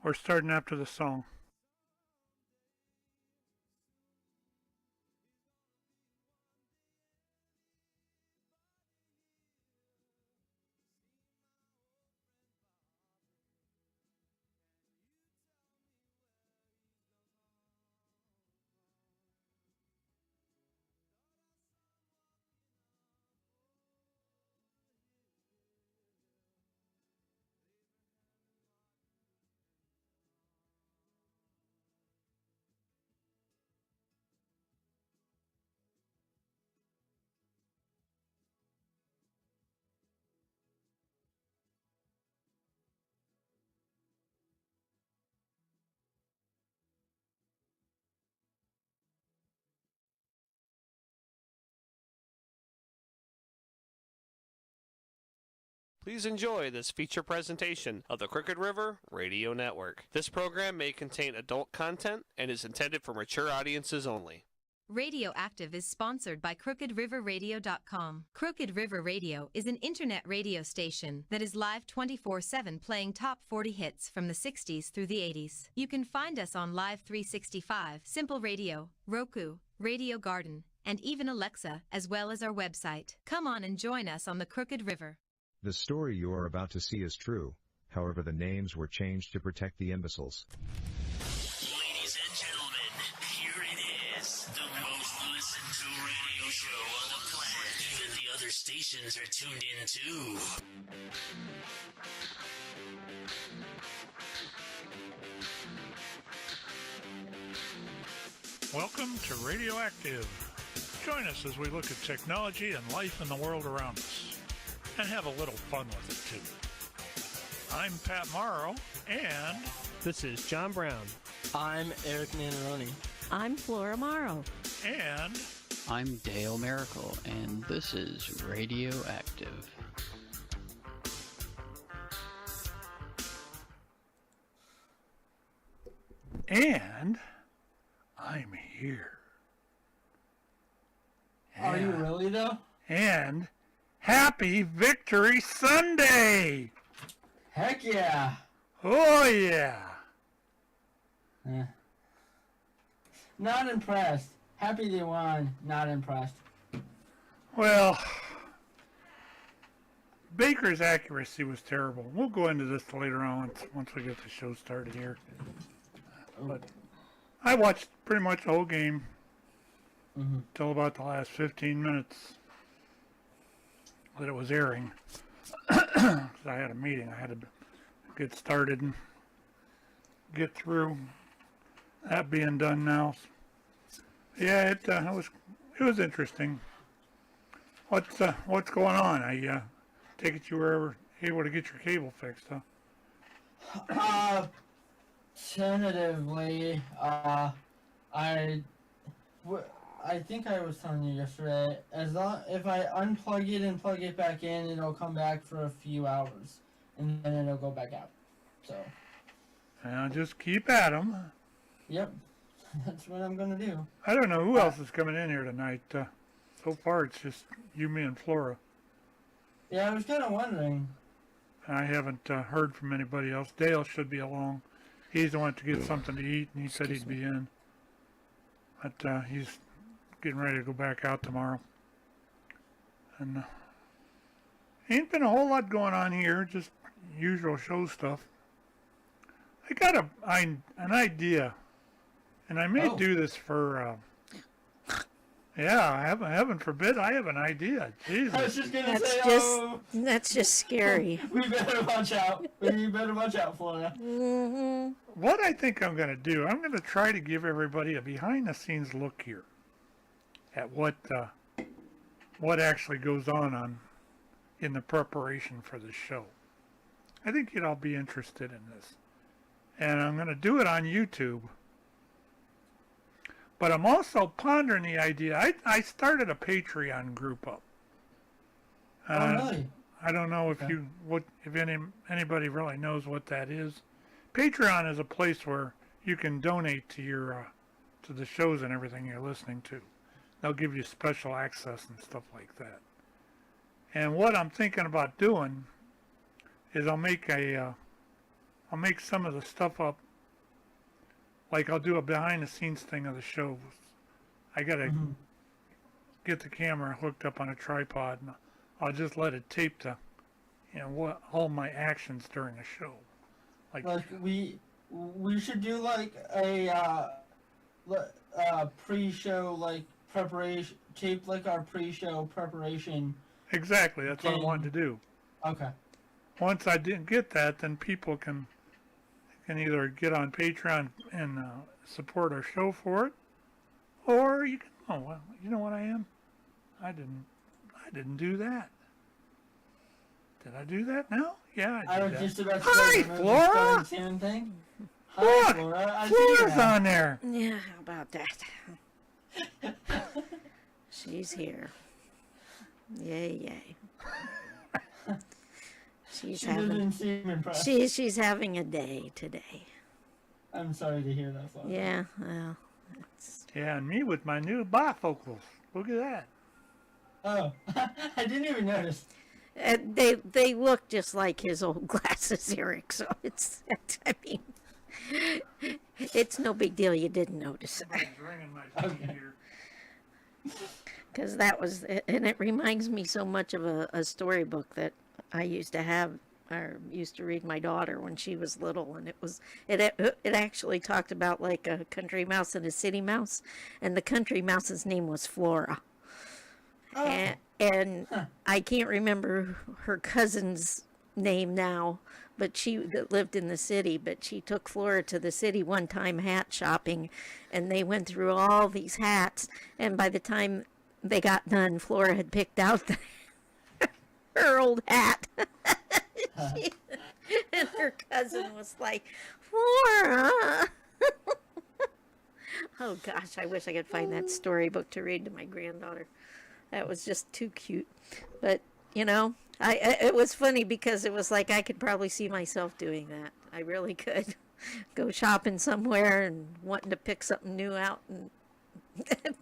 We're starting after the song. Please enjoy this feature presentation of the Crooked River Radio Network. This program may contain adult content and is intended for mature audiences only. Radioactive is sponsored by CrookedRiverRadio.com. Crooked River Radio is an internet radio station that is live 24/7 playing top 40 hits from the 60s through the 80s. You can find us on Live 365, Simple Radio, Roku, Radio Garden, and even Alexa, as well as our website. Come on and join us on the Crooked River. The story you are about to see is true. However, the names were changed to protect the imbeciles. Ladies and gentlemen, here it is, the most listened to radio show on the planet. Even the other stations are tuned in too. Welcome to Radioactive. Join us as we look at technology and life in the world around us, and have a little fun with it too. I'm Pat Morrow, and This is John Brown. I'm Erik Nannarone. I'm Flora Morrow. and I'm Dale Miracle, and this is Radioactive. I'm here. Are you really though? And Happy Victory Sunday! Heck yeah! Oh yeah! Not impressed. Happy they won. Not impressed. Well, Baker's accuracy was terrible. We'll go into this later on once we get the show started here. But I watched pretty much the whole game till about the last 15 minutes that it was airing. 'Cause I had a meeting. I had to get started and get through. That being done now. Yeah, it was interesting. What's going on? I take it you were ever able to get your cable fixed, huh? Tentatively, I think I was telling you yesterday, if I unplug it and plug it back in, it'll come back for a few hours, and then it'll go back out. So. Now just keep at 'em. Yep, that's what I'm gonna do. I don't know who else is coming in here tonight. So far, it's just you, me, and Flora. Yeah, I was kind of wondering. I haven't heard from anybody else. Dale should be along. He's the one to get something to eat, and he said he'd be in. But he's getting ready to go back out tomorrow. And ain't been a whole lot going on here, just usual show stuff. I got an idea, and I may do this for. Yeah, heaven forbid, I have an idea. Jesus. I was just gonna That's say, just that's just scary. we better watch out. We better watch out, Flora. What I think I'm going to do, I'm going to try to give everybody a behind-the-scenes look here at what actually goes on in the preparation for the show. I think you'd all be interested in this. And I'm going to do it on YouTube. But I'm also pondering the idea. I started a Patreon group up. Oh, really? I don't know if anybody really knows what that is. Patreon is a place where you can donate to to the shows and everything you're listening to. They'll give you special access and stuff like that. And what I'm thinking about doing is I'll make a I'll make some of the stuff up. Like I'll do a behind the scenes thing of the show. I gotta get the camera hooked up on a tripod, and I'll just let it tape the, what all my actions during a show. Like we should do like a pre-show like preparation, tape like our pre-show preparation. Exactly, that's what I wanted to do. Okay. Once I didn't get that, then people can either get on Patreon and support our show for it, or you can. Oh, well, you know what I am? I didn't do that. Did I do that now? Yeah, I did that. Just about to Hi, Flora. Thing. Look, Hi, Flora. Flora's on there. Yeah, how about that? She's here. Yay. She's she's having a day today. I'm sorry to hear that, Flora. Yeah, well. Yeah, and me with my new bifocals. Look at that. Oh, I didn't even notice. They look just like his old glasses, Erik. So it's no big deal. You didn't notice. Because that was, and it reminds me so much of a storybook that I used to have, or used to read my daughter when she was little, and it actually talked about like a country mouse and a city mouse, and the country mouse's name was Flora. Oh. And I can't remember her cousin's name now, but she lived in the city, but she took Flora to the city one time hat shopping, and they went through all these hats, and by the time they got done, Flora had picked out her old hat. And her cousin was like, Flora. Oh gosh, I wish I could find that storybook to read to my granddaughter. That was just too cute. But, it was funny because it was like I could probably see myself doing that. I really could. Go shopping somewhere and wanting to pick something new out and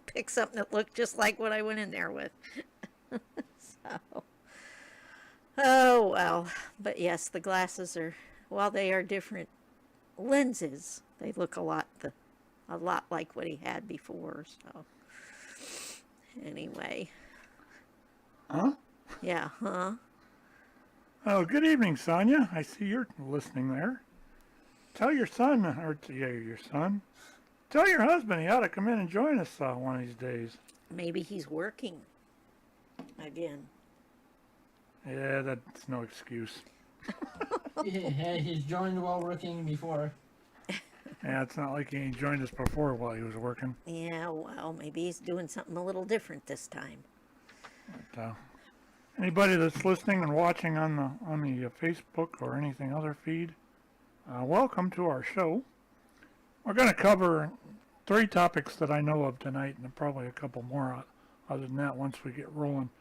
pick something that looked just like what I went in there with. So, oh well. But yes, the glasses are, while they are different lenses, they look a lot like what he had before. So anyway. Huh? Yeah, huh? Oh, good evening, Sonia. I see you're listening there. Tell your son, tell your husband he ought to come in and join us one of these days. Maybe he's working again. Yeah, that's no excuse. Hey, he's joined while working before. Yeah, it's not like he ain't joined us before while he was working. Yeah, well, maybe he's doing something a little different this time. But, anybody that's listening and watching on the Facebook or anything other feed, welcome to our show. We're going to cover 3 topics that I know of tonight, and probably a couple more other than that once we get rolling.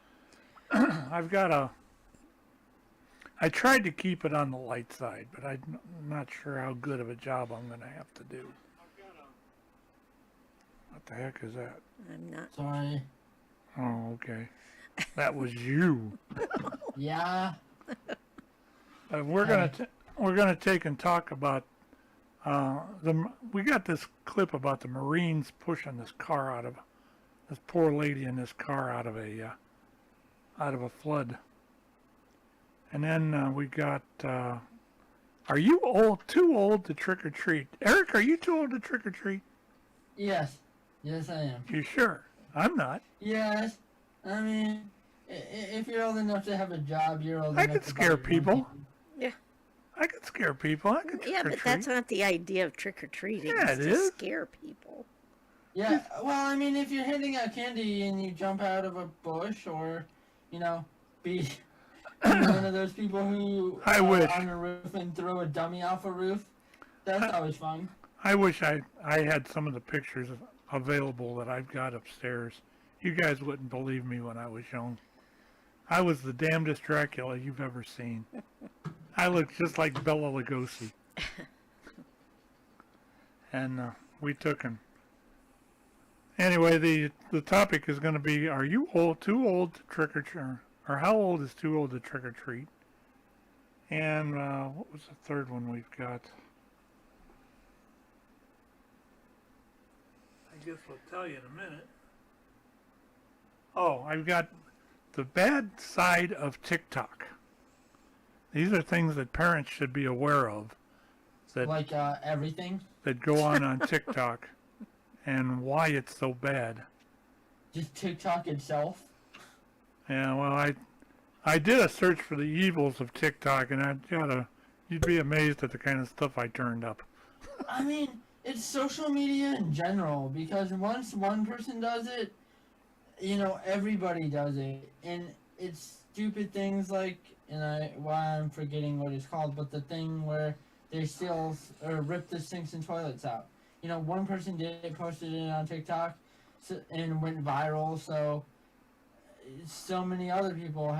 I tried to keep it on the light side, but I'm not sure how good of a job I'm going to have to do. What the heck is that? I'm not. Sorry. Oh, okay. That was you. Yeah. We're gonna take and talk about we got this clip about the Marines pushing this poor lady in this car out of a flood. And then we got, are you too old to trick or treat? Erik, are you too old to trick or treat? Yes. Yes, I am. You sure? I'm not. Yes. I mean, if you're old enough to have a job, you're old enough to... I could scare people. Yeah. I could scare people. I could trick or treat. But that's not the idea of trick-or-treating. Yeah, it's it to is. Scare people. Yeah, well, I mean, if you're handing out candy and you jump out of a bush or, be one of those people who I wish. on a roof and throw a dummy off a roof, that's always fun. I wish I had some of the pictures available that I've got upstairs. You guys wouldn't believe me when I was young. I was the damnedest Dracula you've ever seen. I looked just like Bela Lugosi. And we took him. Anyway, the topic is going to be, are you too old to trick or treat? Or how old is too old to trick or treat? And what was the third one we've got? I guess I'll tell you in a minute. Oh, I've got the bad side of Tick-Tock. These are things that parents should be aware of. That Like everything? that go on TikTok, and why it's so bad. Just TikTok itself? Yeah, well, I did a search for the evils of TikTok, and you'd be amazed at the kind of stuff I turned up. I mean, it's social media in general, because once one person does it, everybody does it. And it's stupid things like, I'm forgetting what it's called, but the thing where they steal or rip the sinks and toilets out. One person did it, posted it on TikTok, and went viral, so many other people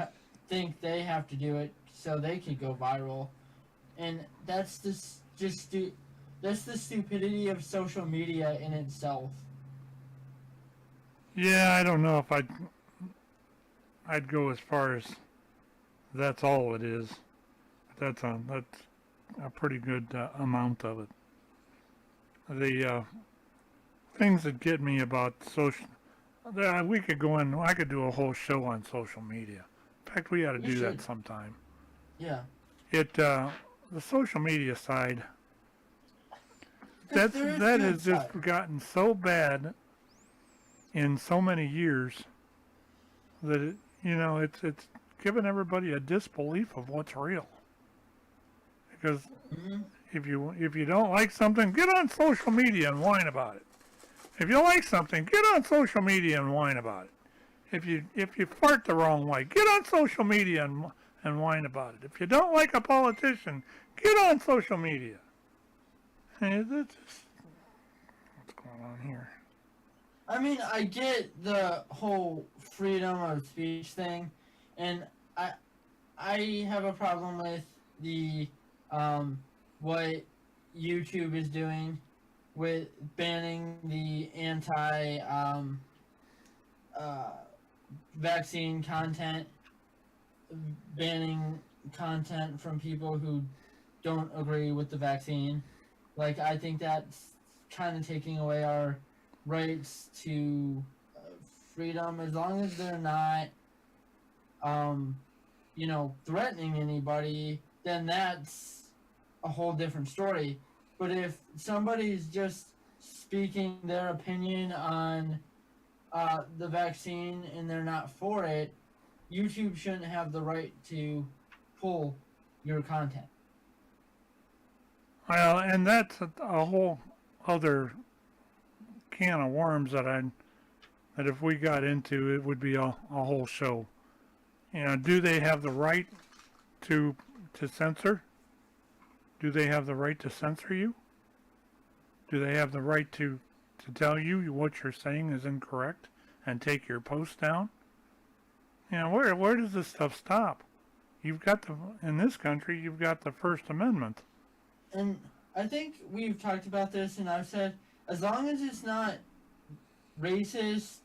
think they have to do it so they could go viral. And that's that's the stupidity of social media in itself. Yeah, I don't know if I'd go as far as that's all it is. That's a pretty good amount of it. The things that get me about social, we could go in. I could do a whole show on social media. In fact, we ought to do that sometime. Yeah. The social media side. That has just gotten so bad in so many years that it's given everybody a disbelief of what's real. Because if you don't like something, get on social media and whine about it. If you like something, get on social media and whine about it. If you fart the wrong way, get on social media and whine about it. If you don't like a politician, get on social media. Hey, that's just, what's going on here? I mean, I get the whole freedom of speech thing, and I have a problem with the what YouTube is doing with banning the vaccine content, banning content from people who don't agree with the vaccine. Like, I think that's kind of taking away our rights to freedom, as long as they're not, threatening anybody, then that's a whole different story. But if somebody's just speaking their opinion on the vaccine and they're not for it, YouTube shouldn't have the right to pull your content. Well, and that's a whole other can of worms that if we got into, it would be a whole show. Do they have the right to censor? Do they have the right to censor you? Do they have the right to tell you what you're saying is incorrect and take your post down? Where does this stuff stop? In this country, you've got the First Amendment. And I think we've talked about this, and I've said, as long as it's not racist,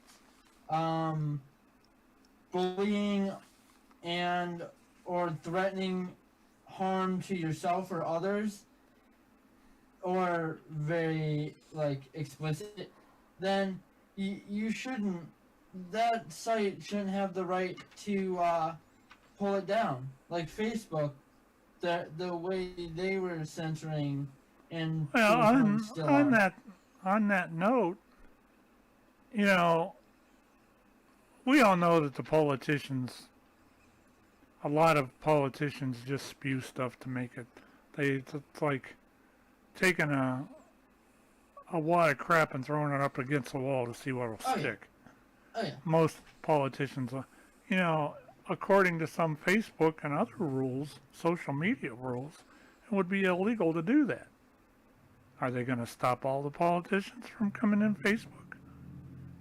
bullying, or threatening harm to yourself or others, or very explicit, then you shouldn't. That site shouldn't have the right to pull it down. Like Facebook, the way they were censoring and on that note, we all know that a lot of politicians just spew stuff to make it. It's like taking a wad of crap and throwing it up against the wall to see what'll stick. Oh yeah. Most politicians, according to some Facebook and other rules, social media rules, it would be illegal to do that. Are they going to stop all the politicians from coming in Facebook?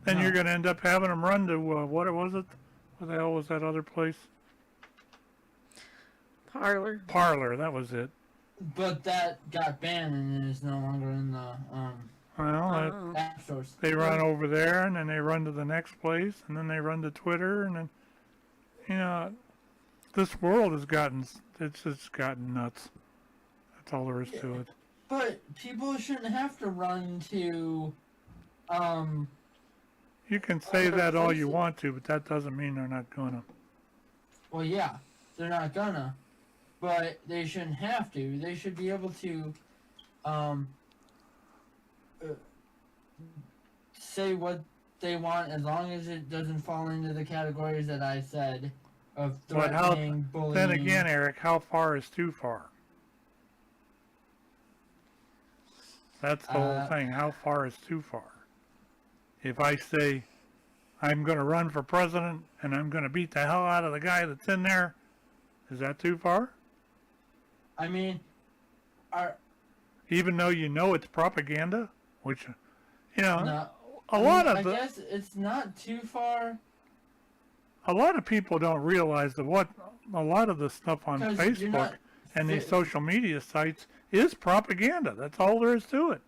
Then you're going to end up having them run to, what was it? What the hell was that other place? Parlor, that was it. But that got banned and is no longer in the app stores. They run over there, and then they run to the next place, and then they run to Twitter, and then, this world has gotten, it's just gotten nuts. That's all there is to it. But people shouldn't have to run to, You can say that all you want to, but that doesn't mean they're not gonna. well, yeah, they're not gonna, but they shouldn't have to. They should be able to, say what they want as long as it doesn't fall into the categories that I said of But how, threatening, bullying. then again, Eric, how far is too far? That's the whole thing. How far is too far? If I say I'm going to run for president and I'm going to beat the hell out of the guy that's in there, is that too far? I mean, Even though you know it's propaganda, which, you know, no, I guess it's not too far. A lot of people don't realize that what a lot of the stuff on 'Cause you're Facebook not and these fit- social media sites is propaganda. That's all there is to it.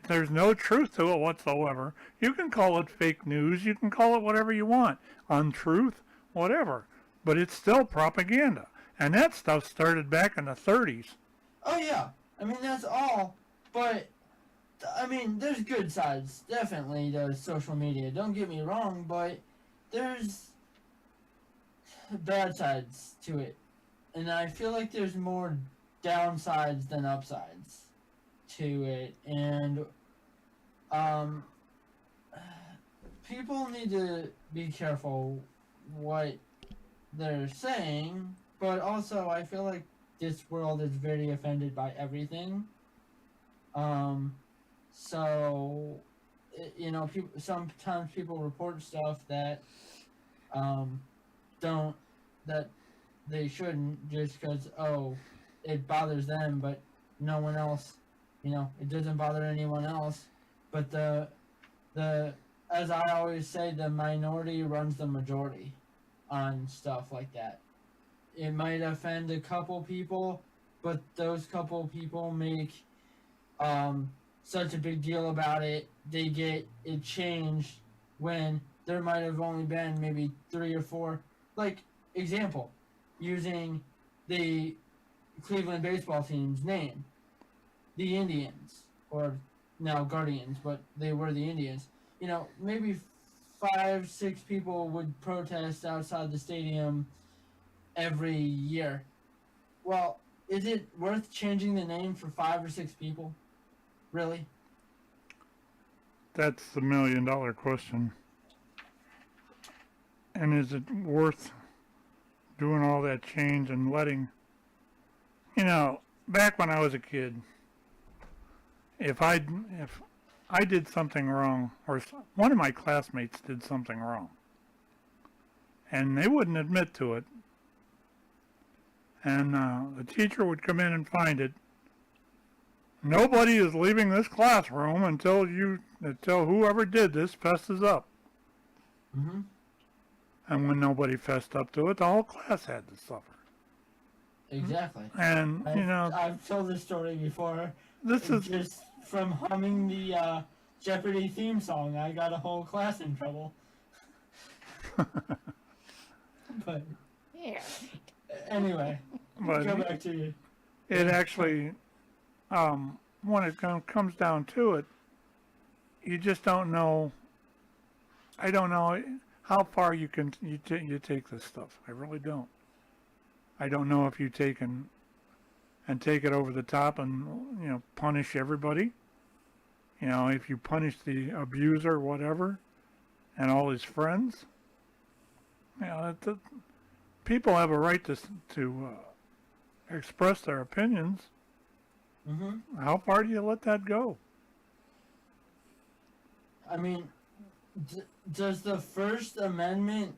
There's no truth to it whatsoever. You can call it fake news. You can call it whatever you want. Untruth, whatever. But it's still propaganda. And that stuff started back in the 30s. Oh yeah, I mean that's all. But I mean, there's good sides definitely to social media. Don't get me wrong, but there's bad sides to it, and I feel like there's more downsides than upsides to it, and people need to be careful what they're saying, but also I feel like this world is very offended by everything. So you know, sometimes people report stuff that that they shouldn't, just because it bothers them, but no one else, you know, it doesn't bother anyone else. But the as I always say, the minority runs the majority on stuff like that. It might offend a couple people, but those couple people make such a big deal about it, they get it changed when there might have only been maybe 3 or 4. Like, example, using the Cleveland baseball team's name, the Indians, or now Guardians, but they were the Indians. You know, maybe 5, 6 people would protest outside the stadium every year. Well, is it worth changing the name for 5 or 6 people? Really? That's the $1 million question. And is it worth doing all that change and letting, you know, back when I was a kid, if I did something wrong, or one of my classmates did something wrong, and they wouldn't admit to it, and the teacher would come in and find it, nobody is leaving this classroom until whoever did this fesses up. Mm-hmm. And when nobody fessed up to it, the whole class had to suffer. Exactly. And, you know, I've told this story before. this is Just from humming the Jeopardy theme song, I got a whole class in trouble. But Yeah. anyway, but go back to you. it actually, when it comes down to it, you just don't know. I don't know how far you take this stuff. I really don't. I don't know if you take and take it over the top and, you know, punish everybody. You know, if you punish the abuser, whatever, and all his friends. You know, people have a right to express their opinions. Mm-hmm. How far do you let that go? I mean, does the First Amendment...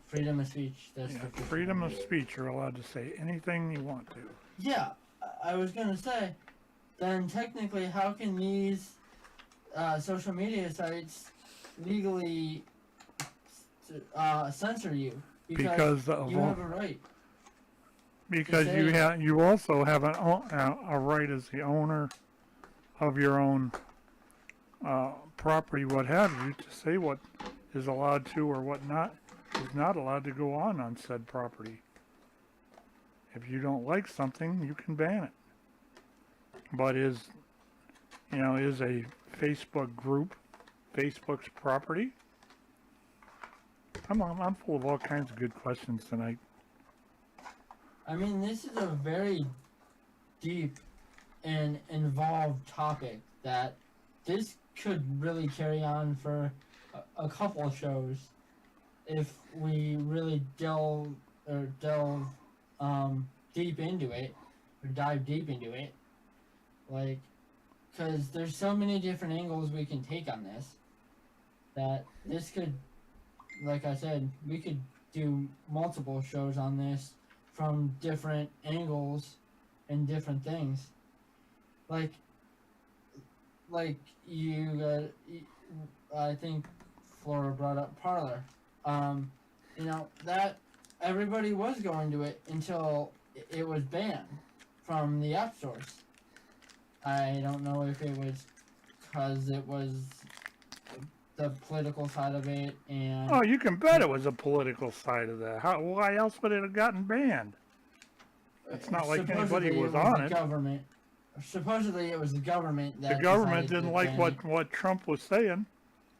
freedom of speech. That's Yeah, the First freedom of Amendment. speech. You're allowed to say anything you want to. Yeah, I was going to say, then technically how can these social media sites legally censor you? Because of you have a right. Because say- you also have a right as the owner of your own property, what have you, to say what is allowed to or what not. is not allowed to go on said property. If you don't like something, you can ban it. But is a Facebook group Facebook's property? I'm full of all kinds of good questions tonight. I mean, this is a very deep and involved topic that this could really carry on for a couple of shows if we really delve deep into it, or dive deep into it. Like, because there's so many different angles we can take on this, that this could, like I said, we could do multiple shows on this from different angles and different things. Like I think Flora brought up Parlor. That everybody was going to it until it was banned from the app stores. I don't know if it was because it was the political side of it, and Oh, you can bet it was a political side of that. Why else would it have gotten banned? It's not like supposedly anybody was it on the it. Government. Supposedly it was the government that The government decided didn't to like ban it. what Trump was saying.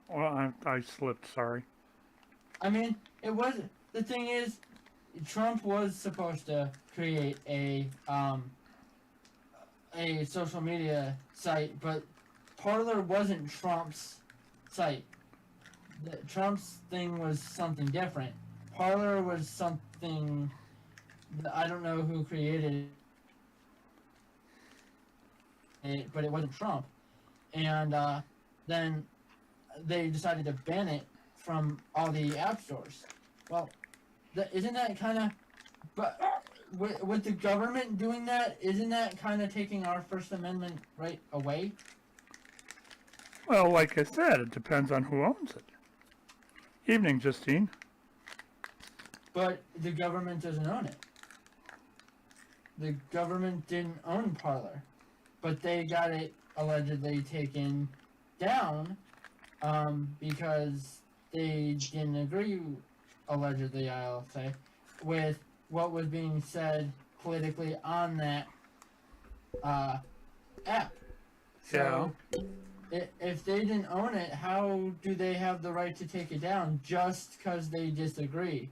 Well, I slipped, sorry. I mean, it was. The thing is, Trump was supposed to create a social media site, but Parler wasn't Trump's site. Trump's thing was something different. Parler was something that I don't know who created it, but it wasn't Trump. And then they decided to ban it from all the app stores. Well, isn't that kind of, but with the government doing that, isn't that kind of taking our First Amendment right away? Well, like I said, it depends on who owns it. Evening, Justine. But the government doesn't own it. The government didn't own Parler, but they got it allegedly taken down because they didn't agree, allegedly I'll say, with what was being said politically on that app. So, if they didn't own it, how do they have the right to take it down just because they disagree?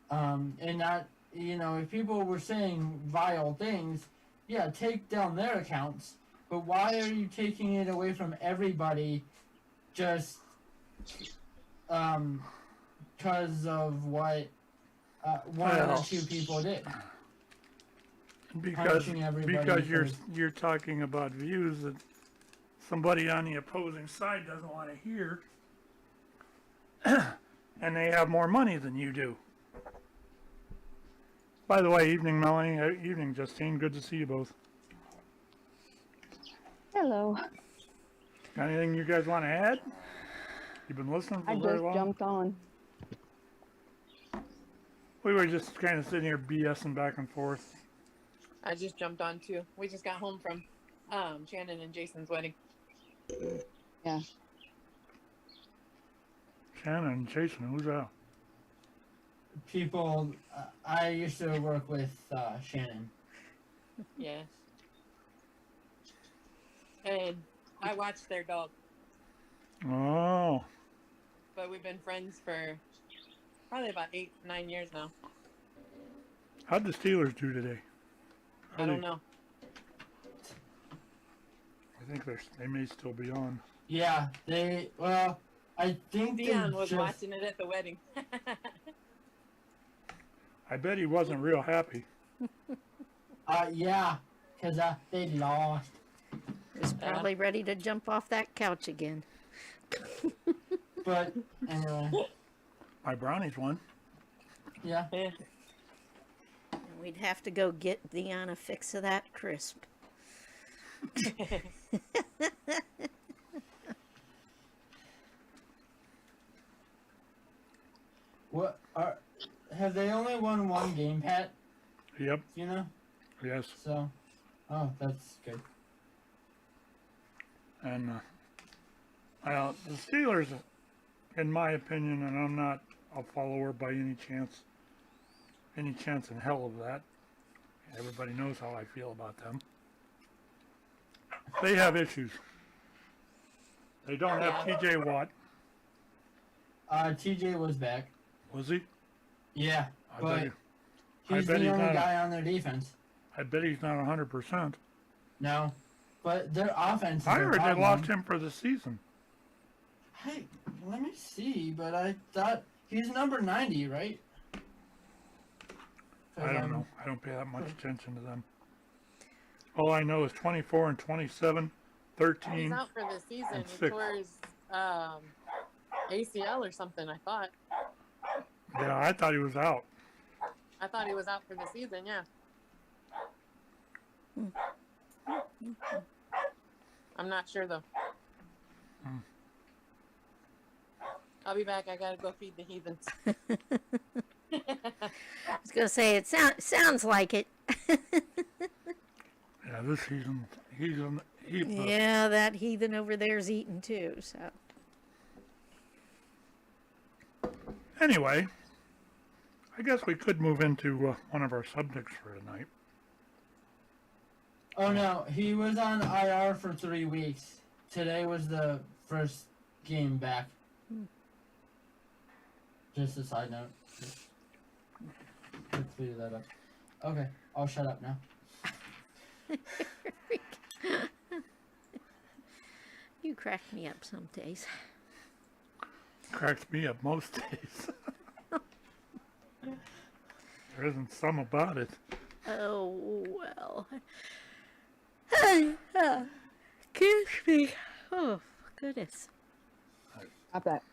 And not, if people were saying vile things, yeah, take down their accounts, but why are you taking it away from everybody just because of what one or two people did? Because Punishing everybody you're talking about views that somebody on the opposing side doesn't want to hear, and they have more money than you do. By the way, evening Melanie, evening Justine, good to see you both. Hello. Got anything you guys want to add? You've been listening for very long? I just jumped on. We were just kind of sitting here BSing back and forth. I just jumped on too. We just got home from Shannon and Jason's wedding. Yeah. Shannon and Jason, who's that? People, I used to work with Shannon. Yes. And I watched their dog, Oh, but we've been friends for probably about 8-9 years now. how'd the Steelers do today? I don't know. I think they may still be on. Yeah, I think Dion they was just, watching it at the wedding. I bet he wasn't real happy. yeah, because they lost. Was probably ready to jump off that couch again. But anyway, My Brownies won. yeah. Yeah. We'd have to go get Dion a fix of that crisp. Have they only won one game, Pat? Yep. You know? Yes. So, that's good. And the Steelers, in my opinion, and I'm not a follower by any chance in hell of that. Everybody knows how I feel about them. They have issues. They don't have TJ Watt. TJ was back. Was he? Yeah, I but bet he's the only guy on their defense. I bet he's not 100%. No, but their offense is I their heard they problem. lost him for the season. Hey, let me see, but I thought he's number 90, right? I don't know. I don't pay that much attention to them. All I know is 24 and 27, 13. He's out for the season. and He 6. tore his ACL or something, I thought. Yeah, I thought he was out. I thought he was out for the season, yeah. I'm not sure, though. I'll be back. I gotta go feed the heathens. I was going to say, it sounds like it. Yeah, this season, Yeah, that heathen over there's eating too, so. Anyway, I guess we could move into one of our subjects for tonight. Oh no, he was on IR for 3 weeks. Today was the first game back. Just a side note. Let's clear that up. Okay, I'll shut up now. You crack me up some days. Cracks me up most days. There isn't some about it. Oh, well. Excuse me. Oh, goodness. Stop that.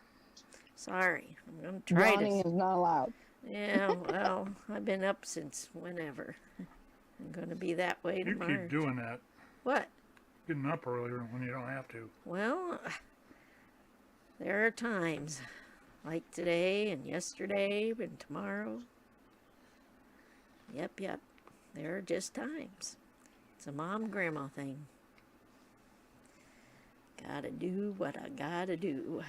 Sorry. I'm going to try Yawning to. is not allowed. Yeah, well, I've been up since whenever. I'm going to be that way You tomorrow. keep doing that. What? Getting up earlier when you don't have to. Well, there are times like today and yesterday and tomorrow. Yep. There are just times. It's a mom grandma thing. Gotta do what I gotta do.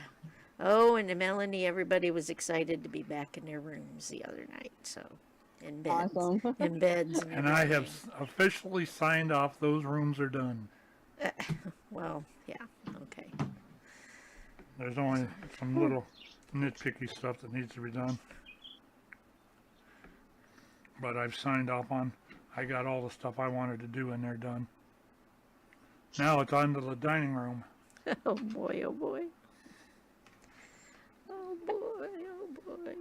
Oh, and Melanie, everybody was excited to be back in their rooms the other night, so in beds. Awesome. In beds. And I have officially signed off. Those rooms are done. Well, yeah, okay. There's only some little nitpicky stuff that needs to be done. But I've signed off on. I got all the stuff I wanted to do in there done. Now it's on to the dining room. Oh boy, oh boy. Oh boy, oh boy.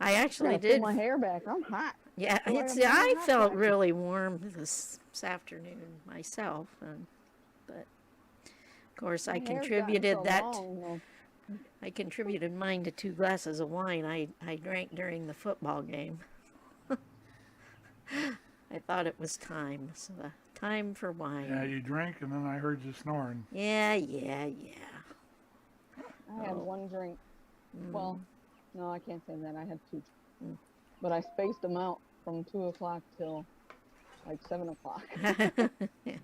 I actually Gotta pull did. my hair back. I'm hot. Yeah, Boy, it's. I'm I hot felt back. really warm this afternoon myself, but of course I My hair's gotten contributed so that. long, I contributed mine to 2 glasses of wine I drank during the football game. I thought it was time, so time for wine. Yeah, you drank and then I heard you snoring. Yeah. I had Oh. one drink. Well, no, I can't say that. I had 2. Mm. But I spaced them out from 2 o'clock till like 7 o'clock. Yeah.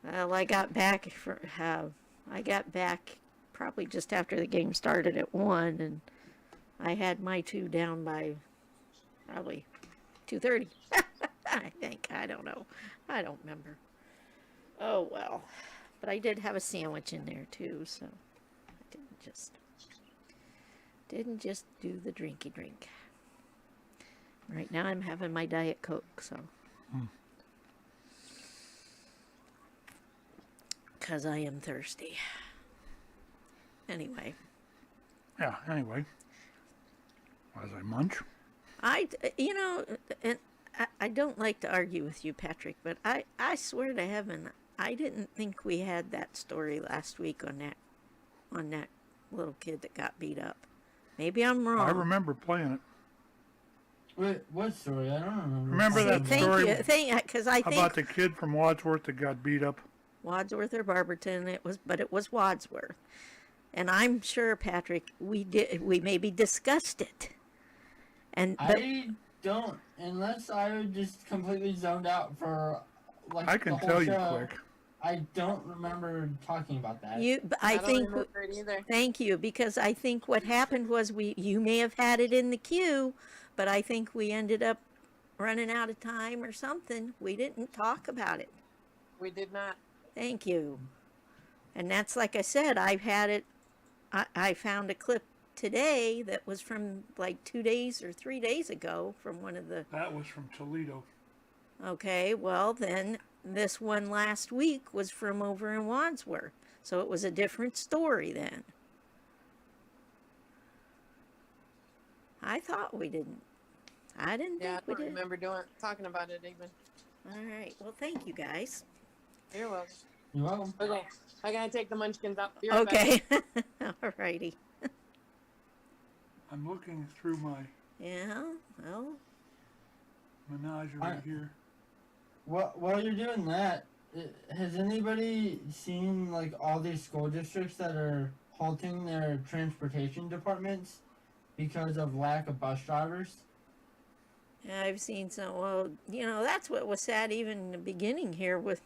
Well, I got back probably just after the game started at 1, and I had my 2 down by probably 2:30. I think. I don't know. I don't remember. Oh well. But I did have a sandwich in there too, so I didn't just do the drinky drink. Right now I'm having my Diet Coke, so. Because I am thirsty. Anyway. Yeah, anyway. As I munch. And I don't like to argue with you, Patrick, but I swear to heaven, I didn't think we had that story last week on that little kid that got beat up. Maybe I'm wrong. I remember playing it. Wait, what story? I don't remember. Remember that story about the kid from Wadsworth that got beat up? Wadsworth or Barberton, it was Wadsworth. And I'm sure, Patrick, we maybe discussed it. I don't, unless I just completely zoned out for like I can the whole tell you show. quick. I don't remember talking about that. I don't think. remember it either. Thank you, because I think what happened was you may have had it in the queue, but I think we ended up running out of time or something. We didn't talk about it. We did not. Thank you. And that's like I said, I've had it. I found a clip today that was from like 2 days or 3 days ago from one of the. That was from Toledo. Okay, well then this one last week was from over in Wadsworth, so it was a different story then. I thought we didn't. I didn't Yeah, I think we don't did. remember talking about it even. All right. Well, thank you guys. You're welcome. You're welcome. Okay, I gotta take the munchkins out. Be right back. Okay. All righty. I'm looking through my Yeah. Well. menagerie here. While you're doing that, has anybody seen like all these school districts that are halting their transportation departments because of lack of bus drivers? Yeah, I've seen some. Well, that's what was sad even in the beginning here with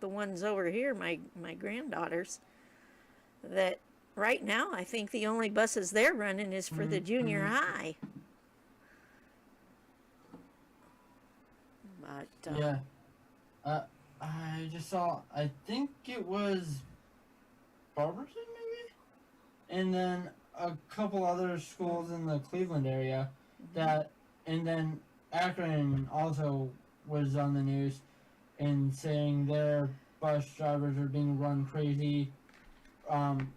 the ones over here, my granddaughters. That right now, I think the only buses they're running is for the junior high. But Yeah. I just saw. I think it was Barberton, maybe, and then a couple other schools in the Cleveland area that. And then Akron also was on the news and saying their bus drivers are being run crazy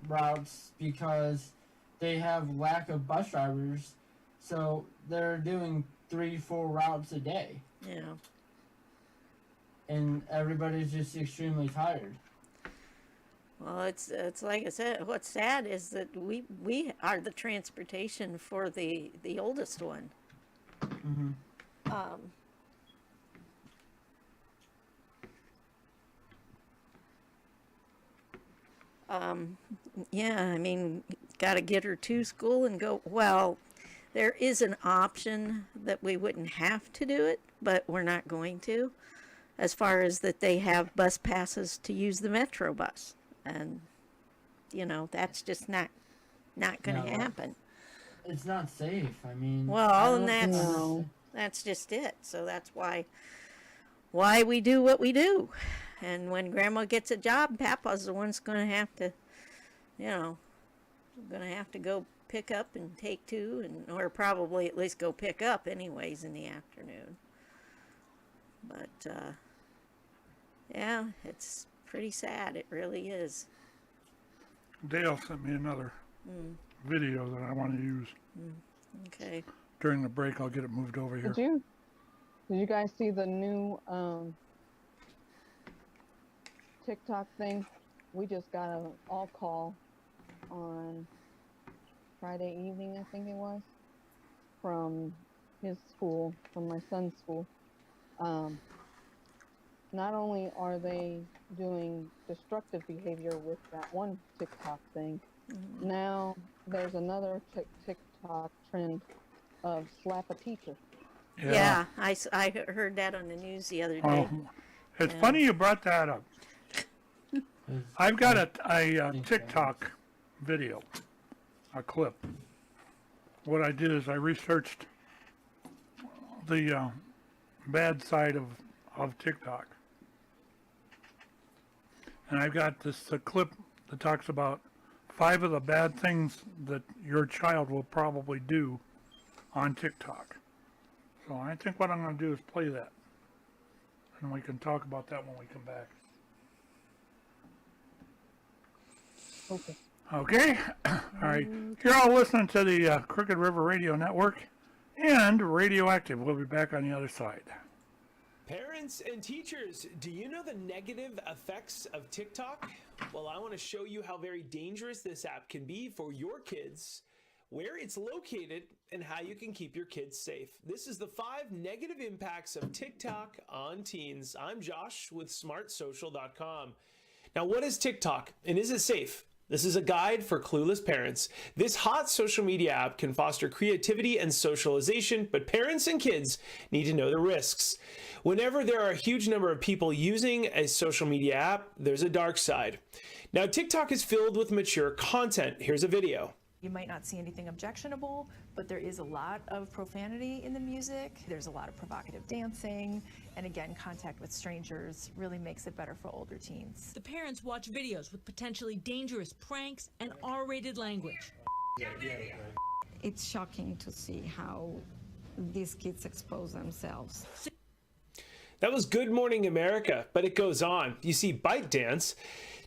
routes because they have lack of bus drivers. So they're doing 3-4 routes a day. Yeah. And everybody's just extremely tired. Well, it's like I said. What's sad is that we are the transportation for the oldest one. Mm-hmm. Yeah, I mean, got to get her to school and go. Well, there is an option that we wouldn't have to do it, but we're not going to. As far as that they have bus passes to use the Metro bus. And, that's just not going to happen. It's not safe. I mean, Well, and that's just it. So that's why we do what we do. And when Grandma gets a job, Papa's the one's going to have to, go pick up and take to, or probably at least go pick up anyways in the afternoon. But yeah, it's pretty sad. It really is. Dale sent me another video that I want to use. Okay. During the break, I'll get it moved over here. Did you guys see the new Tick-Tock thing? We just got an all call on Friday evening, I think it was, from his school, from my son's school. Not only are they doing destructive behavior with that one TikTok thing, now there's another TikTok trend of slap a teacher. Yeah, I heard that on the news the other day. It's funny you brought that up. I've got a TikTok video, a clip. What I did is I researched the bad side of TikTok. And I've got this clip that talks about 5 of the bad things that your child will probably do on TikTok. So I think what I'm going to do is play that. And we can talk about that when we come back. Okay. Okay. All right. You're all listening to the Crooked River Radio Network and Radioactive. We'll be back on the other side. Parents and teachers, do you know the negative effects of TikTok? Well, I want to show you how very dangerous this app can be for your kids, where it's located, and how you can keep your kids safe. This is the 5 negative impacts of TikTok on teens. I'm Josh with smartsocial.com. Now, what is TikTok and is it safe? This is a guide for clueless parents. This hot social media app can foster creativity and socialization, but parents and kids need to know the risks. Whenever there are a huge number of people using a social media app, there's a dark side. Now, TikTok is filled with mature content. Here's a video. You might not see anything objectionable, but there is a lot of profanity in the music. There's a lot of provocative dancing. And again, contact with strangers really makes it better for older teens. The parents watch videos with potentially dangerous pranks and R-rated language. It's shocking to see how these kids expose themselves. That was Good Morning America, but it goes on. You see ByteDance.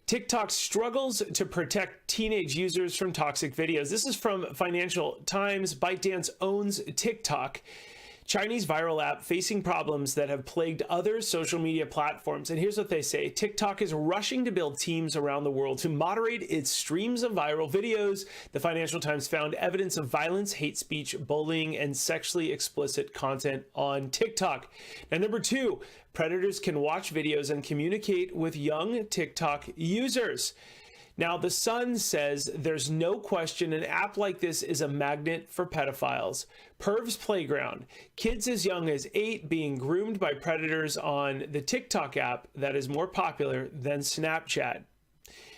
TikTok struggles to protect teenage users from toxic videos. This is from Financial Times. ByteDance owns TikTok, Chinese viral app facing problems that have plagued other social media platforms. And here's what they say. TikTok is rushing to build teams around the world to moderate its streams of viral videos. The Financial Times found evidence of violence, hate speech, bullying, and sexually explicit content on TikTok. Now, number 2, predators can watch videos and communicate with young TikTok users. Now, The Sun says there's no question an app like this is a magnet for pedophiles. Perv's Playground. Kids as young as 8 being groomed by predators on the TikTok app that is more popular than Snapchat.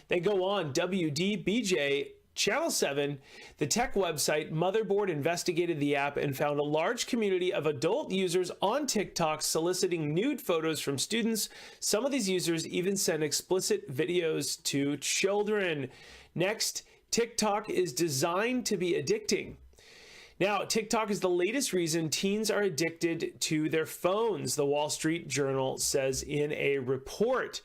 They go on. WDBJ Channel 7, the tech website Motherboard investigated the app and found a large community of adult users on TikTok soliciting nude photos from students. Some of these users even send explicit videos to children. Next, TikTok is designed to be addicting. Now, TikTok is the latest reason teens are addicted to their phones, the Wall Street Journal says in a report.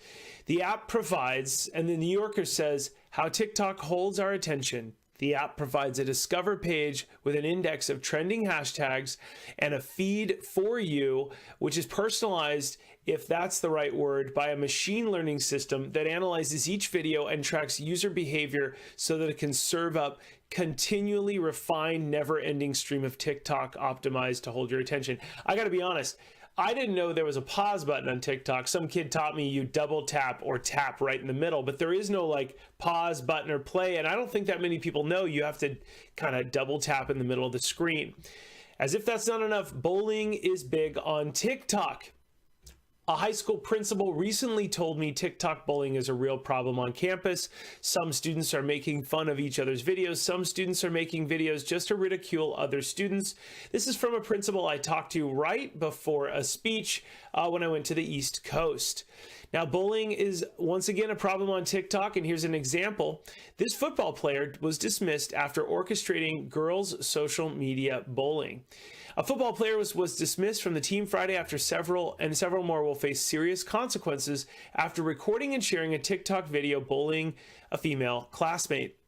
The app provides, and the New Yorker says, how TikTok holds our attention. The app provides a discover page with an index of trending hashtags and a feed for you, which is personalized, if that's the right word, by a machine learning system that analyzes each video and tracks user behavior so that it can serve up continually refined, never-ending stream of TikTok optimized to hold your attention. I gotta be honest, I didn't know there was a pause button on TikTok. Some kid taught me you double tap or tap right in the middle, but there is no like pause button or play. And I don't think that many people know you have to kind of double tap in the middle of the screen. As if that's not enough, bullying is big on TikTok. A high school principal recently told me TikTok bullying is a real problem on campus. Some students are making fun of each other's videos. Some students are making videos just to ridicule other students. This is from a principal I talked to right before a speech when I went to the East Coast. Now, bullying is once again a problem on TikTok, and here's an example. This football player was dismissed after orchestrating girls' social media bullying. A football player was dismissed from the team Friday after several more will face serious consequences after recording and sharing a TikTok video bullying a female classmate.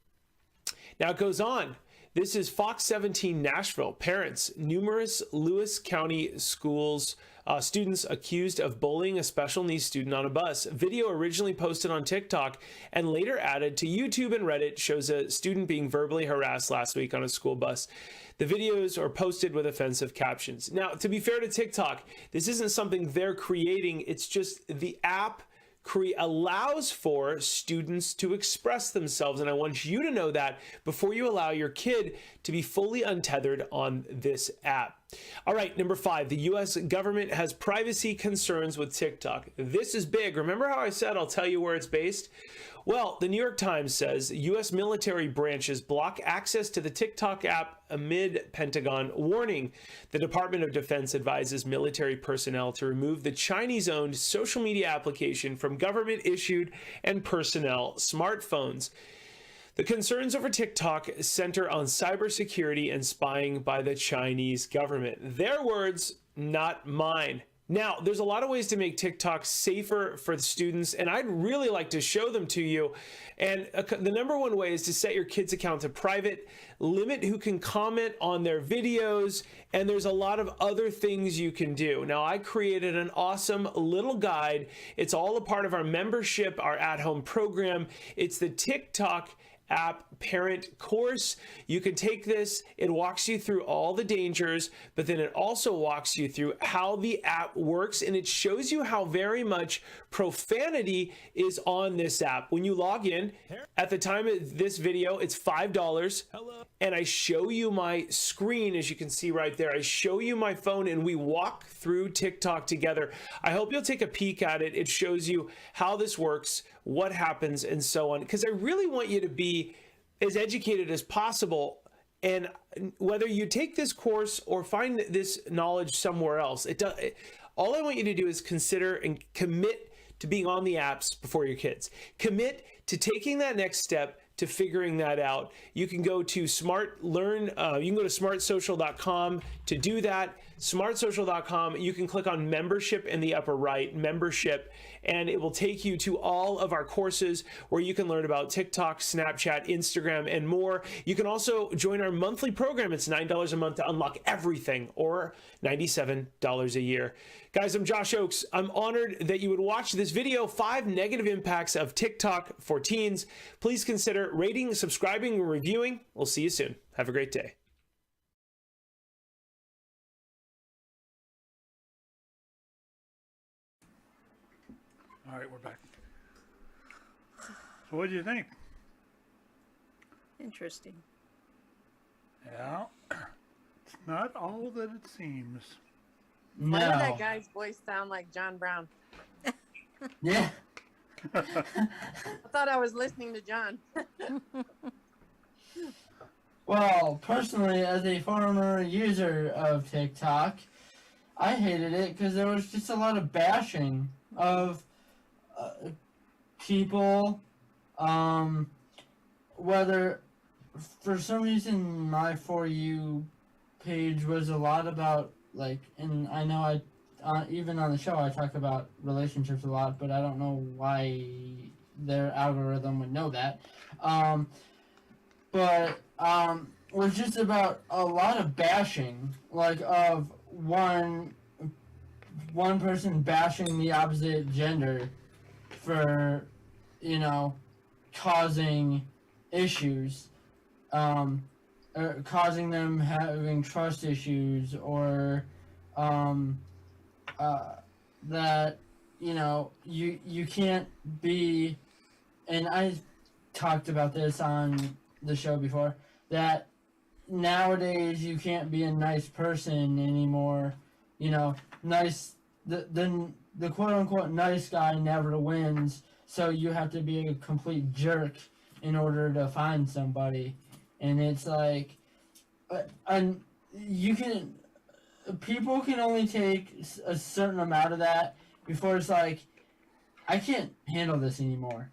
Now it goes on. This is Fox 17 Nashville. Parents, numerous Lewis County schools students accused of bullying a special needs student on a bus. Video originally posted on TikTok and later added to YouTube and Reddit shows a student being verbally harassed last week on a school bus. The videos are posted with offensive captions. Now, to be fair to TikTok, this isn't something they're creating. It's just the app allows for students to express themselves. And I want you to know that before you allow your kid to be fully untethered on this app. All right, number 5, the U.S. government has privacy concerns with TikTok. This is big. Remember how I said I'll tell you where it's based? Well, the New York Times says U.S. military branches block access to the TikTok app amid Pentagon warning. The Department of Defense advises military personnel to remove the Chinese-owned social media application from government-issued and personnel smartphones. The concerns over TikTok center on cybersecurity and spying by the Chinese government. Their words, not mine. Now, there's a lot of ways to make TikTok safer for the students, and I'd really like to show them to you. And the number one way is to set your kids' account to private, limit who can comment on their videos, and there's a lot of other things you can do. Now, I created an awesome little guide. It's all a part of our membership, our at-home program. It's the TikTok app parent course. You can take this, it walks you through all the dangers, but then it also walks you through how the app works, and it shows you how very much profanity is on this app. When you log in, at the time of this video, it's $5. And I show you my screen, as you can see right there. I show you my phone, and we walk through TikTok together. I hope you'll take a peek at it. It shows you how this works, what happens, and so on, because I really want you to be as educated as possible. And whether you take this course or find this knowledge somewhere else, all I want you to do is consider and commit to being on the apps before your kids. Commit to taking that next step, to figuring that out. You can go to smartsocial.com to do that. Smartsocial.com, you can click on membership in the upper right, membership, and it will take you to all of our courses where you can learn about TikTok, Snapchat, Instagram, and more. You can also join our monthly program. It's $9 a month to unlock everything, or $97 a year. Guys, I'm Josh Oakes. I'm honored that you would watch this video, 5 negative impacts of TikTok for teens. Please consider rating, subscribing, and reviewing. We'll see you soon. Have a great day. All right, we're back. So what do you think? Interesting. Yeah, it's not all that it seems. Why did that guy's voice sound like John Brown? Yeah. I thought I was listening to John. Well, personally, as a former user of TikTok, I hated it because there was just a lot of bashing of people, whether for some reason my For You page was a lot about, like, and I know even on the show I talk about relationships a lot, but I don't know why their algorithm would know that. Was just about a lot of bashing, like of one person bashing the opposite gender for, causing issues, or causing them having trust issues, or that you can't be, and I talked about this on the show before, that nowadays you can't be a nice person anymore. Nice, the quote unquote nice guy never wins, so you have to be a complete jerk in order to find somebody. And it's like, people can only take a certain amount of that before it's like, I can't handle this anymore.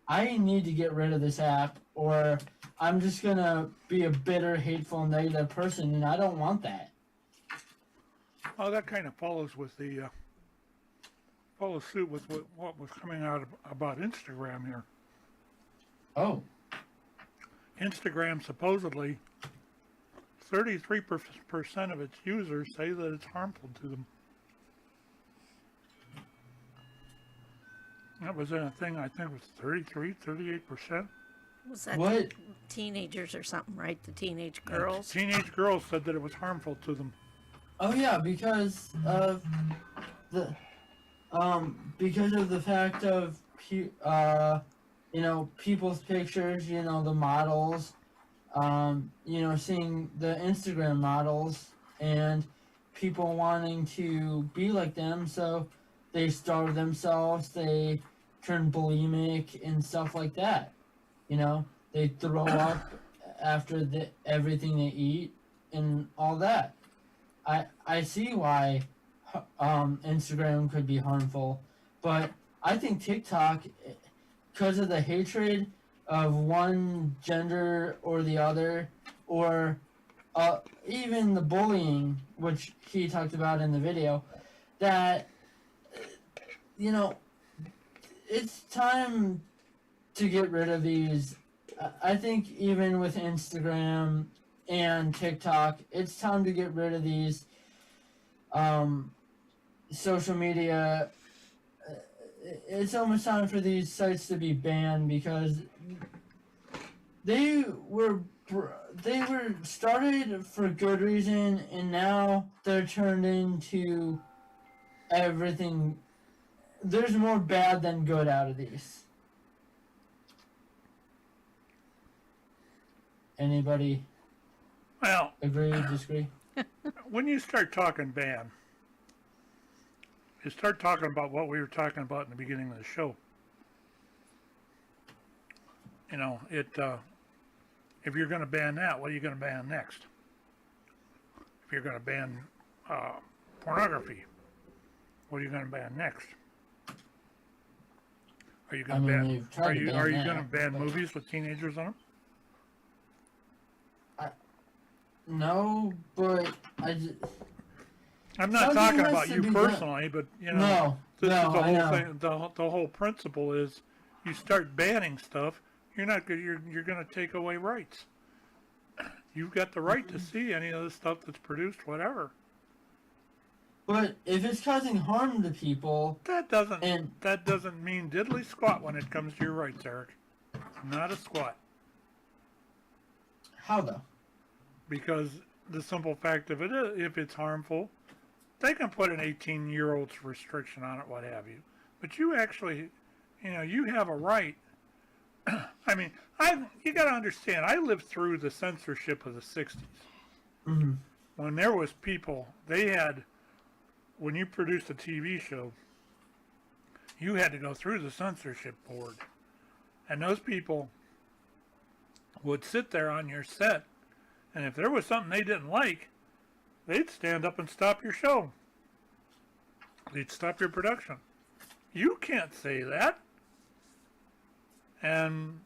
I need to get rid of this app, or I'm just gonna be a bitter, hateful, negative person, and I don't want that. Well, that kind of follows suit with what was coming out about Instagram here. Oh. Instagram supposedly 33% of its users say that it's harmful to them. That was in a thing, I think it was 38%. Was that what? Teenagers or something, right? The teenage girls? Teenage girls said that it was harmful to them. Oh yeah, because of the fact of people's pictures, the models, seeing the Instagram models and people wanting to be like them, so they starve themselves, they turn bulimic and stuff like that. They throw up after everything they eat and all that. I see why Instagram could be harmful, but I think TikTok, because of the hatred of one gender or the other, or even the bullying, which he talked about in the video, that, it's time to get rid of these. I think even with Instagram and TikTok, it's time to get rid of these social media. It's almost time for these sites to be banned, because they were started for good reason, and now they're turned into everything. There's more bad than good out of these. Anybody? Well, agree, disagree? When you start talking ban, you start talking about what we were talking about in the beginning of the show. You know, if you're going to ban that, what are you going to ban next? If you're going to ban pornography, what are you going to ban next? Are you going to ban? Are you going to ban movies with teenagers on them? No, but I'm not talking about you personally, but you know, this is the whole thing. The whole principle is, you start banning stuff, you're going to take away rights. You've got the right to see any of the stuff that's produced, whatever. But if it's causing harm to people, that doesn't mean diddly squat when it comes to your rights, Eric. Not a squat. How though? Because the simple fact of it is, if it's harmful, they can put an 18-year-old's restriction on it, what have you. But you actually, you have a right. I mean, you got to understand, I lived through the censorship of the 60s. Mm-hmm. When there was people, when you produced a TV show, you had to go through the censorship board. And those people would sit there on your set, and if there was something they didn't like, they'd stand up and stop your show. They'd stop your production. You can't say that. And,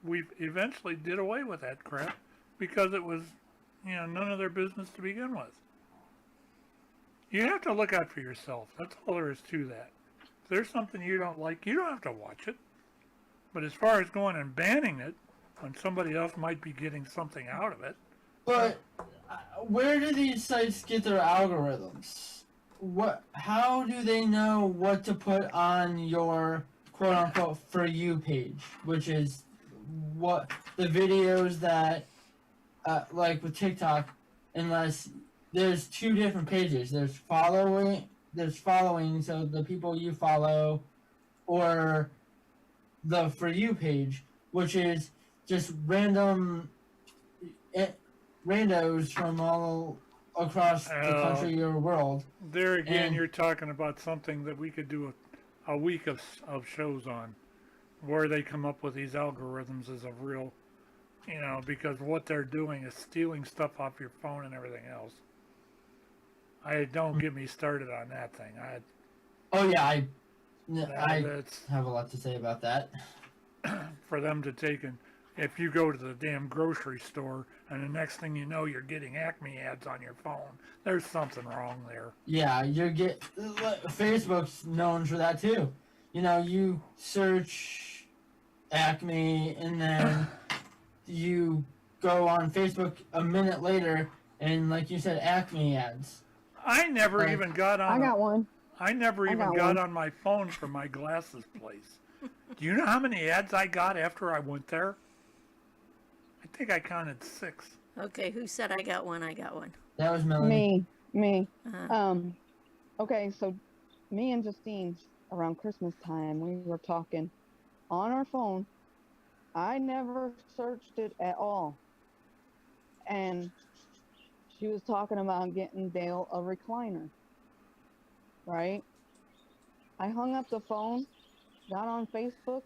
we eventually did away with that crap because it was, none of their business to begin with. You have to look out for yourself. That's all there is to that. If there's something you don't like, you don't have to watch it. But as far as going and banning it, when somebody else might be getting something out of it. But where do these sites get their algorithms? How do they know what to put on your quote-unquote For You page, which is what the videos that, like with TikTok, unless there's two different pages. There's following, so the people you follow, or the For You page, which is just randos from all across the country or world. There again, you're talking about something that we could do a week of shows on, where they come up with these algorithms is a real, because what they're doing is stealing stuff off your phone and everything else. Don't get me started on that thing. I have a lot to say about that. For them to take if you go to the damn grocery store and the next thing you know you're getting Acme ads on your phone, there's something wrong there. Yeah, Facebook's known for that too. You search Acme and then you go on Facebook a minute later and, like you said, Acme ads. I never even got on. I got one. I never even got on my phone from my glasses place. Do you know how many ads I got after I went there? I think I counted 6. Okay, who said I got one? I got one. That was Melanie. Me. Okay, so me and Justine, around Christmas time, we were talking on our phone. I never searched it at all. And she was talking about getting Dale a recliner. Right? I hung up the phone, got on Facebook.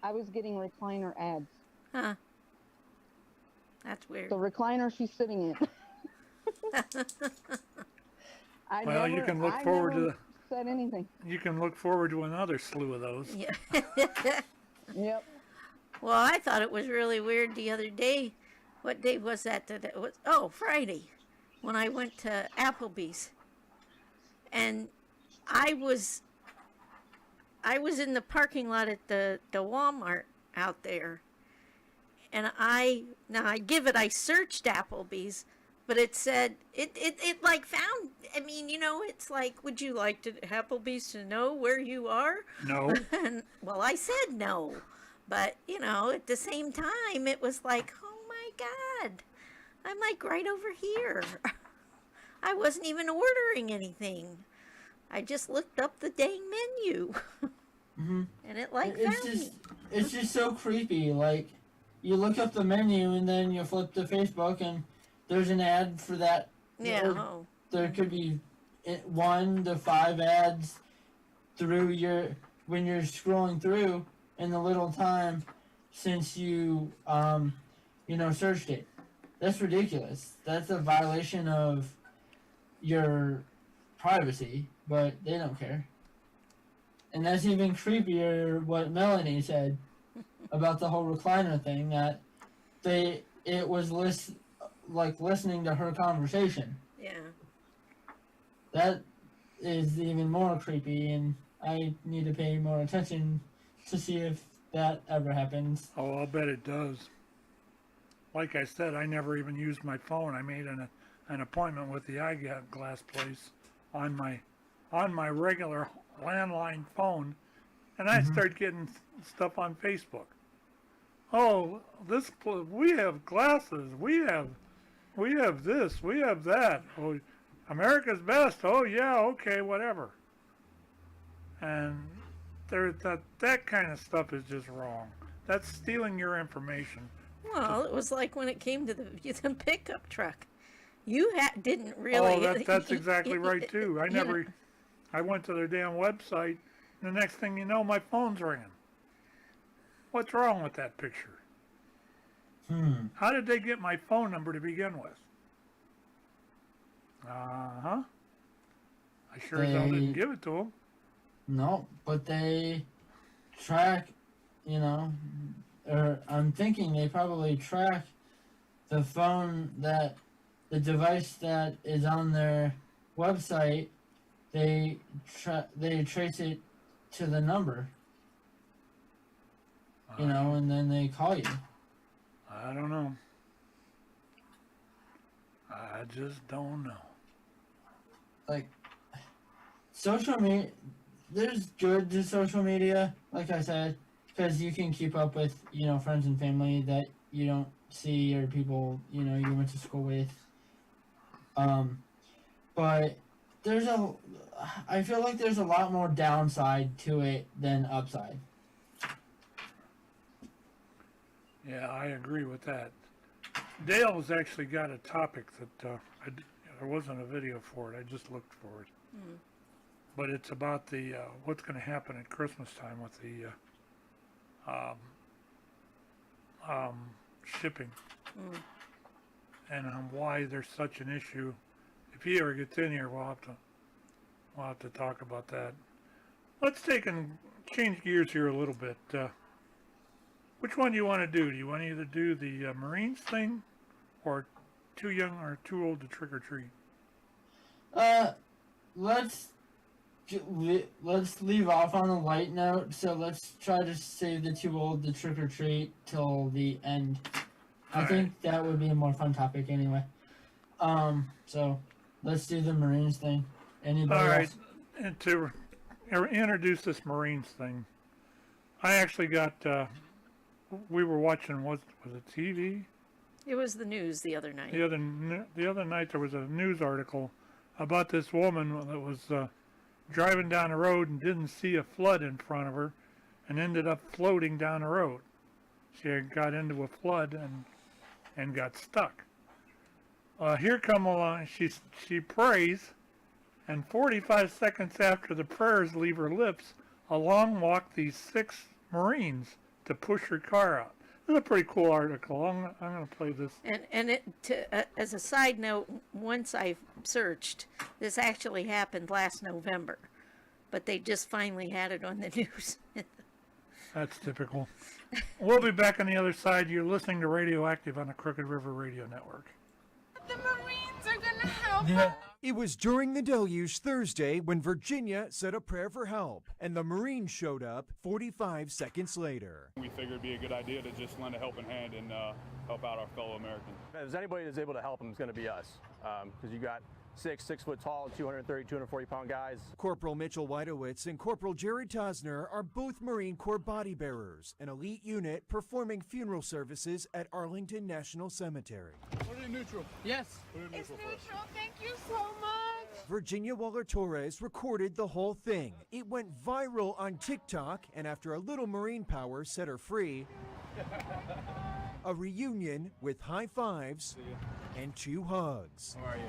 I was getting recliner ads. Huh. That's weird. The recliner she's sitting in. You can look forward to said anything. You can look forward to another slew of those. Yeah. Yep. Well, I thought it was really weird the other day. What day was that? It was Friday, when I went to Applebee's, and I was in the parking lot at the Walmart out there, and I searched Applebee's, but it said it like found. I mean, it's like, would you like to Applebee's to know where you are? No. Well, I said no, But, you know, at the same time, it was like, oh my God, I'm like right over here. I wasn't even ordering anything. I just looked up the dang menu. Mm-hmm. And it like it's found just me. it's just so creepy. Like, you look up the menu and then you flip to Facebook and there's an ad for that. Yeah. There could be 1 to 5 ads through when you're scrolling through in the little time since you searched it. That's ridiculous. That's a violation of your privacy, but they don't care. And that's even creepier what Melanie said about the whole recliner thing, that it was listening to her conversation. Yeah. That is even more creepy, and I need to pay more attention to see if that ever happens. Oh, I'll bet it does. Like I said, I never even used my phone. I made an appointment with the eyeglass place on my regular landline phone, and I start getting stuff on Facebook. Oh, we have glasses. We have this. We have that. Oh, America's Best. Oh yeah, okay, whatever. And that kind of stuff is just wrong. That's stealing your information. Well, it was like when it came to the pickup truck. You didn't really. Oh, that's exactly right too. I went to their damn website. And the next thing you know, my phone's ringing. What's wrong with that picture? How did they get my phone number to begin with? I sure as hell didn't give it to them. No, but they track, or I'm thinking they probably track the phone the device that is on their website. They trace it to the number, and then they call you. I don't know. I just don't know. Like, social media, there's good to social media, like I said, because you can keep up with, friends and family that you don't see, or people, you went to school with. But I feel like there's a lot more downside to it than upside. Yeah, I agree with that. Dale's actually got a topic that there wasn't a video for it. I just looked for it. But it's about the what's going to happen at Christmas time with the shipping and why there's such an issue. If he ever gets in here, we'll have to talk about that. Let's change gears here a little bit. Which one do you want to do? Do you want to either do the Marines thing, or too young or too old to trick or treat? Let's leave off on a light note. So let's try to save the too old to trick or treat till the end. I think that would be a more fun topic anyway. So let's do the Marines thing. Anybody All right, else? and to introduce this Marines thing, I actually got. We were watching, was it TV? It was the news the other night. The other night there was a news article about this woman that was driving down the road and didn't see a flood in front of her, and ended up floating down the road. She got into a flood and got stuck. Here come along. She prays, and 45 seconds after the prayers leave her lips, along walk these 6 Marines to push her car out. This is a pretty cool article. I'm going to play this. And as a side note, once I searched, this actually happened last November, but they just finally had it on the news. That's typical. We'll be back on the other side. You're listening to Radioactive on the Crooked River Radio Network. The Marines are going to help us. It was during the deluge Thursday when Virginia said a prayer for help, and the Marines showed up 45 seconds later. We figured it'd be a good idea to just lend a helping hand and help out our fellow Americans. If there's anybody that's able to help them, it's going to be us, because you got 6 foot tall, 230, 240 pound guys. Corporal Mitchell Weidowitz and Corporal Jerry Tosner are both Marine Corps body bearers, an elite unit performing funeral services at Arlington National Cemetery. Put it in neutral. Yes. Put it in It's neutral neutral. first. Thank you so much. Virginia Waller-Torres recorded the whole thing. It went viral on TikTok, and after a little Marine power set her free, a reunion with high fives and 2 hugs. How are you?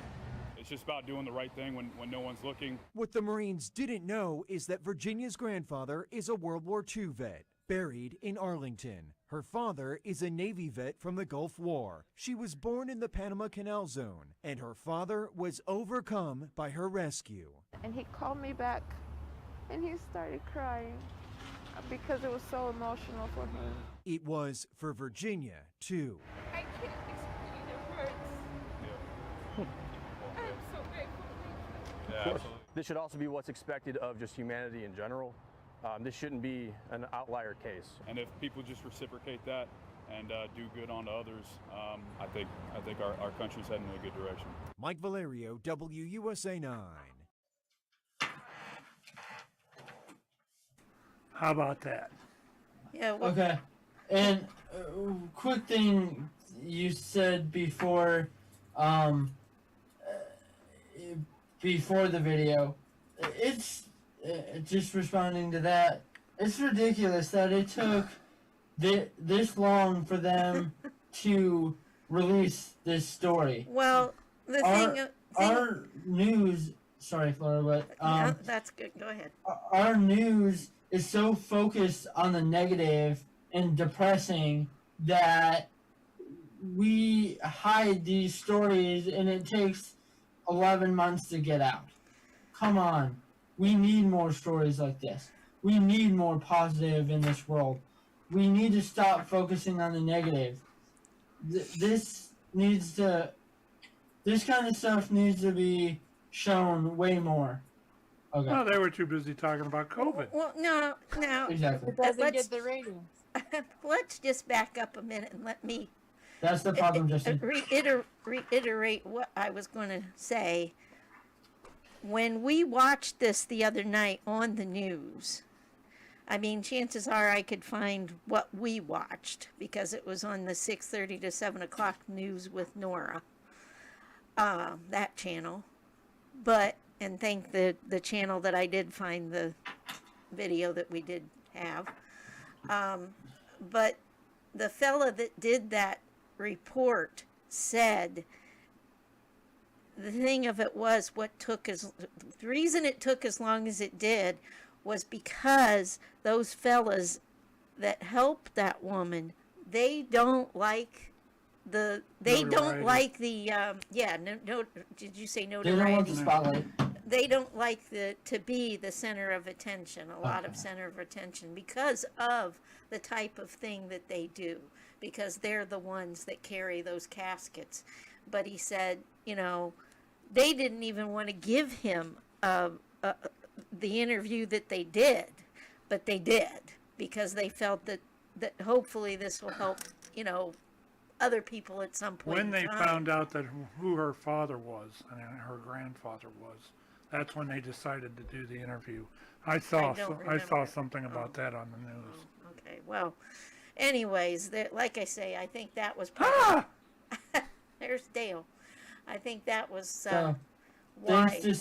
It's just about doing the right thing when no one's looking. What the Marines didn't know is that Virginia's grandfather is a World War II vet, buried in Arlington. Her father is a Navy vet from the Gulf War. She was born in the Panama Canal Zone, and her father was overcome by her rescue. And he called me back and he started crying because it was so emotional for him. It was for Virginia, too. I can't explain, it hurts. I'm so grateful. Yeah, absolutely. This should also be what's expected of just humanity in general. This shouldn't be an outlier case. And if people just reciprocate that and do good onto others, I think our country's heading in a good direction. Mike Valerio, WUSA 9. How about that? Yeah. Well, Okay. And quick thing you said before the video, it's just responding to that. It's ridiculous that it took this long for them to release this story. Well, the our news. Sorry, Flora, but yeah, that's good. Go ahead. Our news is so focused on the negative and depressing that we hide these stories, and it takes 11 months to get out. Come on. We need more stories like this. We need more positive in this world. We need to stop focusing on the negative. This kind of stuff needs to be shown way more. Okay. Well, they were too busy talking about COVID. Well, no. Exactly. It doesn't Let's- get the ratings. Let's just back up a minute and let me That's the problem, Justin. reiterate what I was going to say. When we watched this the other night on the news, I mean, chances are I could find what we watched because it was on the 6:30 to 7 o'clock news with Nora, that channel. And thank the channel that I did find the video that we did have. But the fella that did that report said the thing of it was the reason it took as long as it did was because those fellas that helped that woman, they don't like the did you say notoriety? They don't want the spotlight. They don't like to be the center of attention, a lot of center of attention, because of the type of thing that they do, because they're the ones that carry those caskets. But he said, they didn't even want to give him the interview that they did, but they did, because they felt that hopefully this will help, other people at some point. When they found out that who her father was and her grandfather was, that's when they decided to do the interview. I saw something about that on the news. Okay, well, anyways, like I say, I think that was there's Dale. I think that was why. Thanks to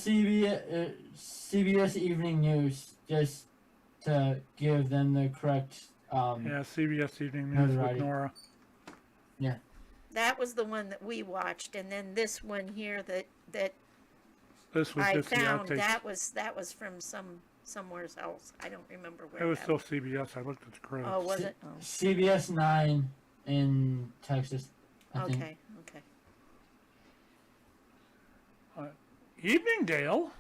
CBS Evening News, just to give them the correct. CBS Evening News with Nora. Yeah. That was the one that we watched, and then this one here that this was I just found the that was from somewhere else. I don't remember where. It was still CBS. I looked at the credits. Oh, was it? Oh. CBS 9 in Texas. I think. Okay. Evening, Dale.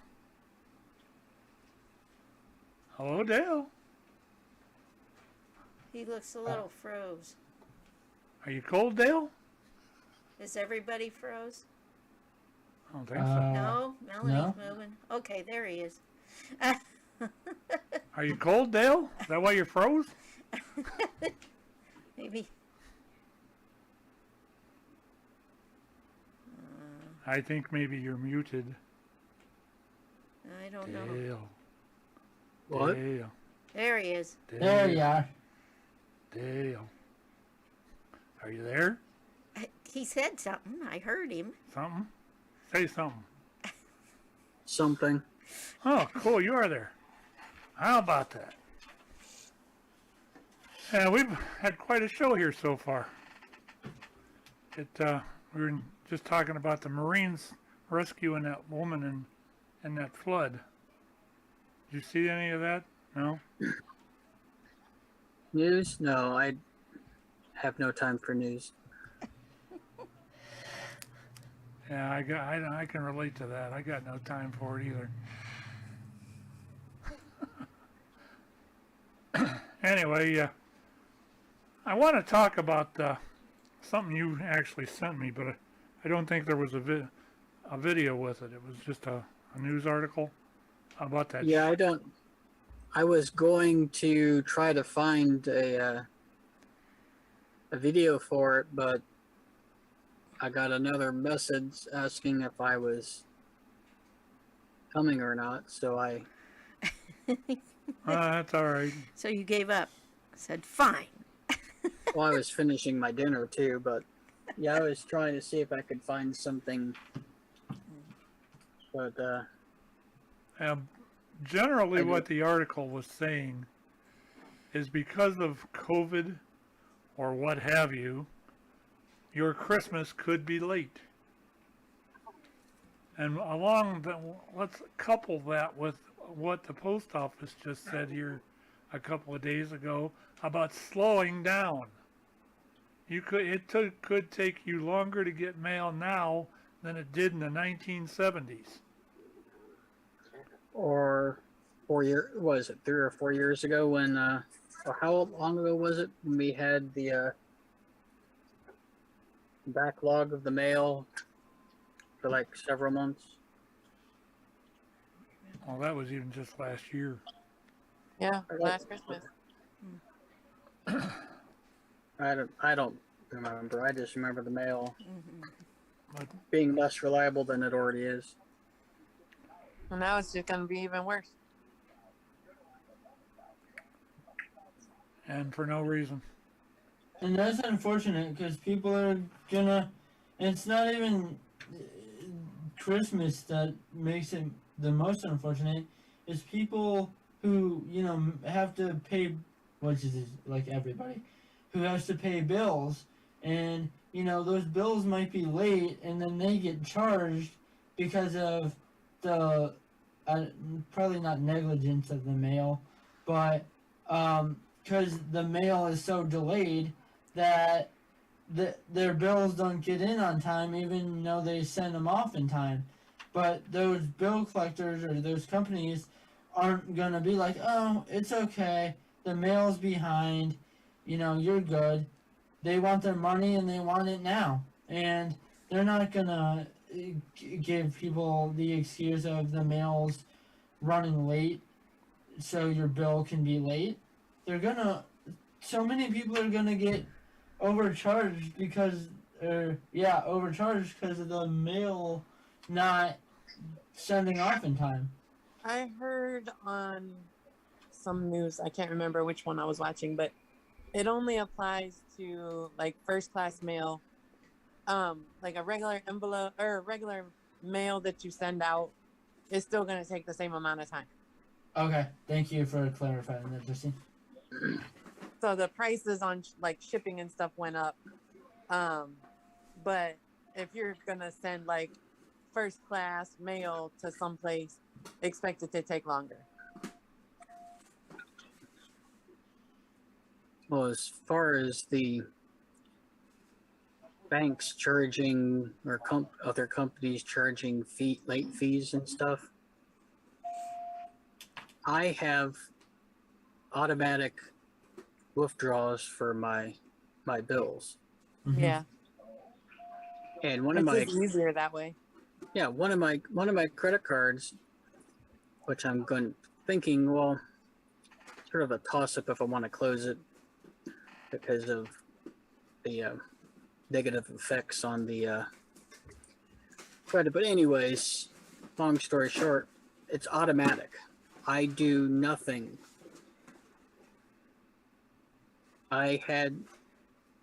Hello, Dale. He looks a little froze. Are you cold, Dale? Is everybody froze? I don't think so. No, Melanie's moving. Okay, there he is. Are you cold, Dale? Is that why you're froze? Maybe. I think maybe you're muted. I don't know. Dale. What? Dale. There he is. Dale. There you are. Dale. Are you there? He said something. I heard him. Something? Say something. Something. Oh, cool. You are there. How about that? Yeah, we've had quite a show here so far. We were just talking about the Marines rescuing that woman in that flood. Did you see any of that? No? News? No, I have no time for news. Yeah, I can relate to that. I got no time for it either. Anyway, I want to talk about something you actually sent me, but I don't think there was a video with it. It was just a news article about that. Yeah, I was going to try to find a video for it, but I got another message asking if I was coming or not, so I... That's all right. So you gave up. Said, fine. Well, I was finishing my dinner too, but yeah, I was trying to see if I could find something. But generally what the article was saying is because of COVID or what have you, your Christmas could be late. And let's couple that with what the post office just said here a couple of days ago about slowing down. It could take you longer to get mail now than it did in the 1970s. Or 4 years, was it 3 or 4 years ago when, or how long ago was it when we had the backlog of the mail for like several months? Well, that was even just last year. Yeah, last Christmas. I don't remember. I just remember the mail being less reliable than it already is. Well, now it's just going to be even worse. And for no reason. And that's unfortunate because people are gonna. It's not even Christmas that makes it the most unfortunate. It's people who, have to pay, which is like everybody, who has to pay bills. And, those bills might be late and then they get charged because of the, probably not negligence of the mail, but because the mail is so delayed that their bills don't get in on time even though they send them off in time. But those bill collectors or those companies aren't going to be like, oh, it's okay, the mail's behind, you're good. They want their money and they want it now. And they're not going to give people the excuse of the mail's running late so your bill can be late. So many people are going to get overcharged because of the mail not sending off in time. I heard on some news, I can't remember which one I was watching, but it only applies to like first class mail, like a regular envelope or regular mail that you send out is still going to take the same amount of time. Okay, thank you for clarifying that, Justine. So the prices on like shipping and stuff went up, but if you're going to send like first class mail to someplace, expect it to take longer. Well, as far as the banks charging or other companies charging late fees and stuff, I have automatic withdrawals for my bills. Yeah. And one it's of my just easier that way. Yeah, one of my credit cards, which I'm thinking, well, sort of a toss-up if I want to close it because of the negative effects on the But anyways, long story short, it's automatic. I do nothing. I had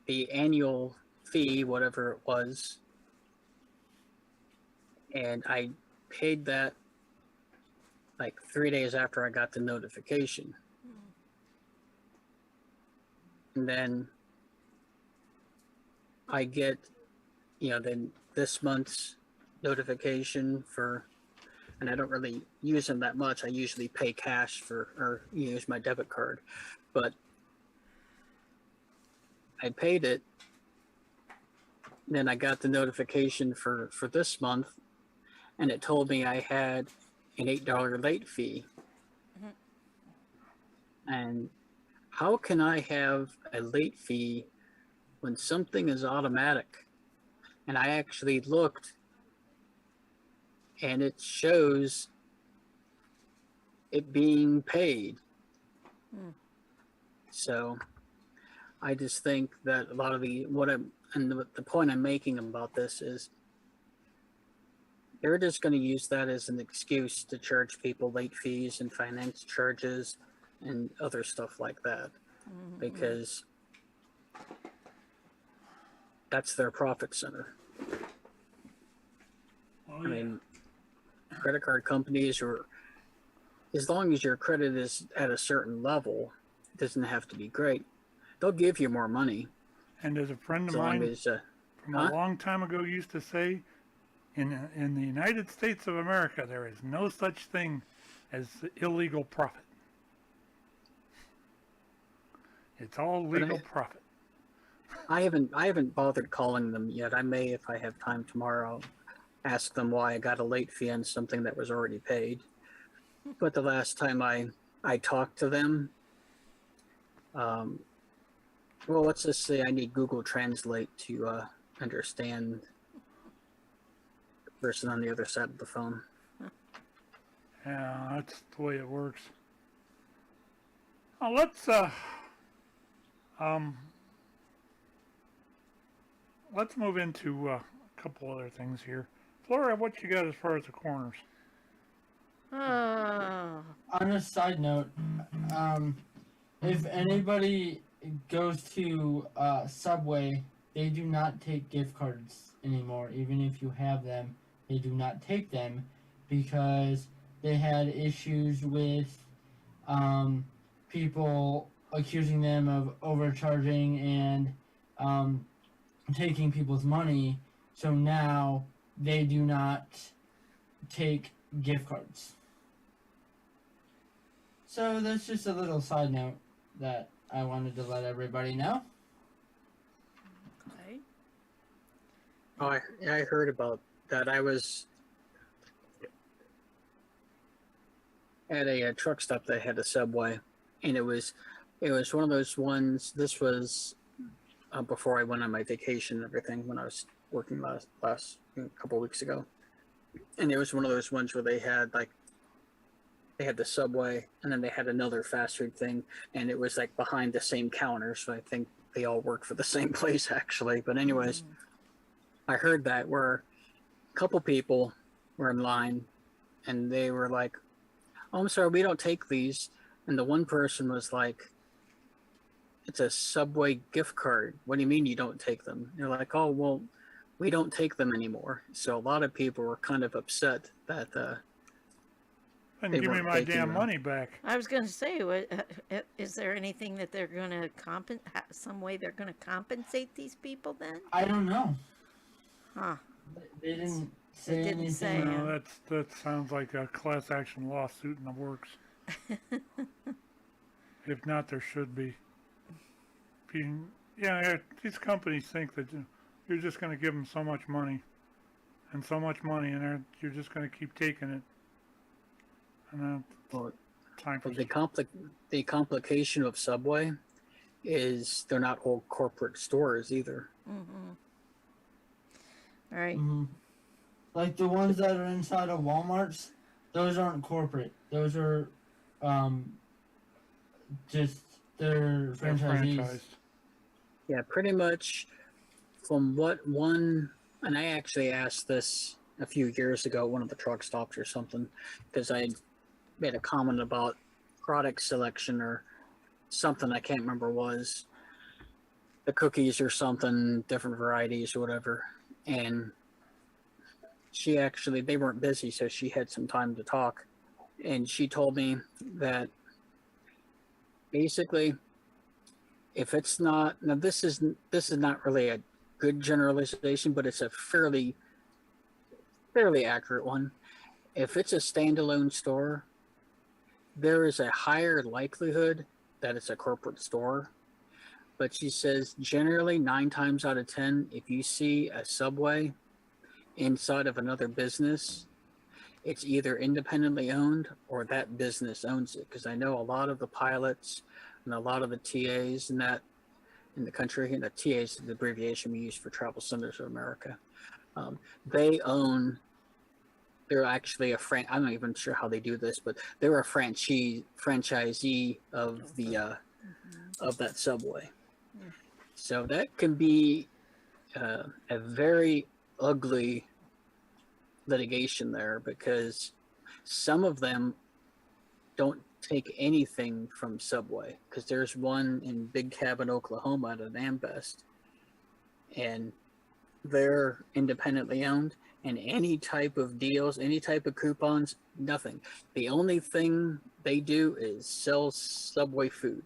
the annual fee, whatever it was, and I paid that like 3 days after I got the notification. And then I get, then this month's notification for, and I don't really use them that much. I usually pay cash or use my debit card, but I paid it. Then I got the notification for this month, and it told me I had an $8 late fee. And how can I have a late fee when something is automatic? And I actually looked, and it shows it being paid. So I just think that a lot of the point I'm making about this is they're just going to use that as an excuse to charge people late fees and finance charges and other stuff like that, because that's their profit center. Oh, I mean, credit card companies, or as long as your credit is at a certain level, it doesn't have to be great. They'll give you more money. And there's a friend of as long mine as, from a long time ago used to say, in the United States of America, there is no such thing as illegal profit. It's all legal profit. I haven't bothered calling them yet. I may, if I have time tomorrow, ask them why I got a late fee on something that was already paid. But the last time I talked to them, well, let's just say I need Google Translate to understand the person on the other side of the phone. Yeah, that's the way it works. Well, let's move into a couple other things here. Flora, what you got as far as the corners? On a side note, if anybody goes to Subway, they do not take gift cards anymore. Even if you have them, they do not take them because they had issues with people accusing them of overcharging and taking people's money. So now they do not take gift cards. So that's just a little side note that I wanted to let everybody know. Okay. Oh, I heard about that. I was at a truck stop that had a Subway, and it was one of those ones. This was before I went on my vacation and everything, when I was working last a couple of weeks ago, and it was one of those ones where they had the Subway, and then they had another fast food thing, and it was like behind the same counter. So I think they all work for the same place, actually. But anyways, I heard that where a couple people were in line, and they were like, "Oh, I'm sorry, we don't take these." And the one person was like, "It's a Subway gift card. What do you mean you don't take them?" They're like, "Oh, well, we don't take them anymore." So a lot of people were kind of upset that And give me my damn money back. I was going to say, is there anything that they're going to some way they're going to compensate these people then? I don't know. Huh. They didn't say anything. No, that sounds like a class action lawsuit in the works. If not, there should be. These companies think that you're just going to give them so much money, and you're just going to keep taking it. And the complication of Subway is they're not all corporate stores either. All right. Like the ones that are inside of Walmarts, those aren't corporate. Those are just their franchisees. Franchised. Yeah, pretty much from what one, and I actually asked this a few years ago at one of the truck stops or something, because I made a comment about product selection or something I can't remember was the cookies or something, different varieties or whatever. And she actually, they weren't busy, so she had some time to talk. And she told me that basically, if it's not, now this is not really a good generalization, but it's a fairly accurate one. If it's a standalone store, there is a higher likelihood that it's a corporate store. But she says generally 9 times out of 10, if you see a Subway inside of another business, it's either independently owned or that business owns it. Because I know a lot of the pilots and a lot of the TAs in the country, and the TAs is the abbreviation we use for Travel Centers of America. They're actually I'm not even sure how they do this, but they're a franchisee of the of that Subway. So that can be a very ugly litigation there, because some of them don't take anything from Subway, because there's one in Big Cabin, Oklahoma at an Ambest, and they're independently owned, and any type of deals, any type of coupons, nothing. The only thing they do is sell Subway food.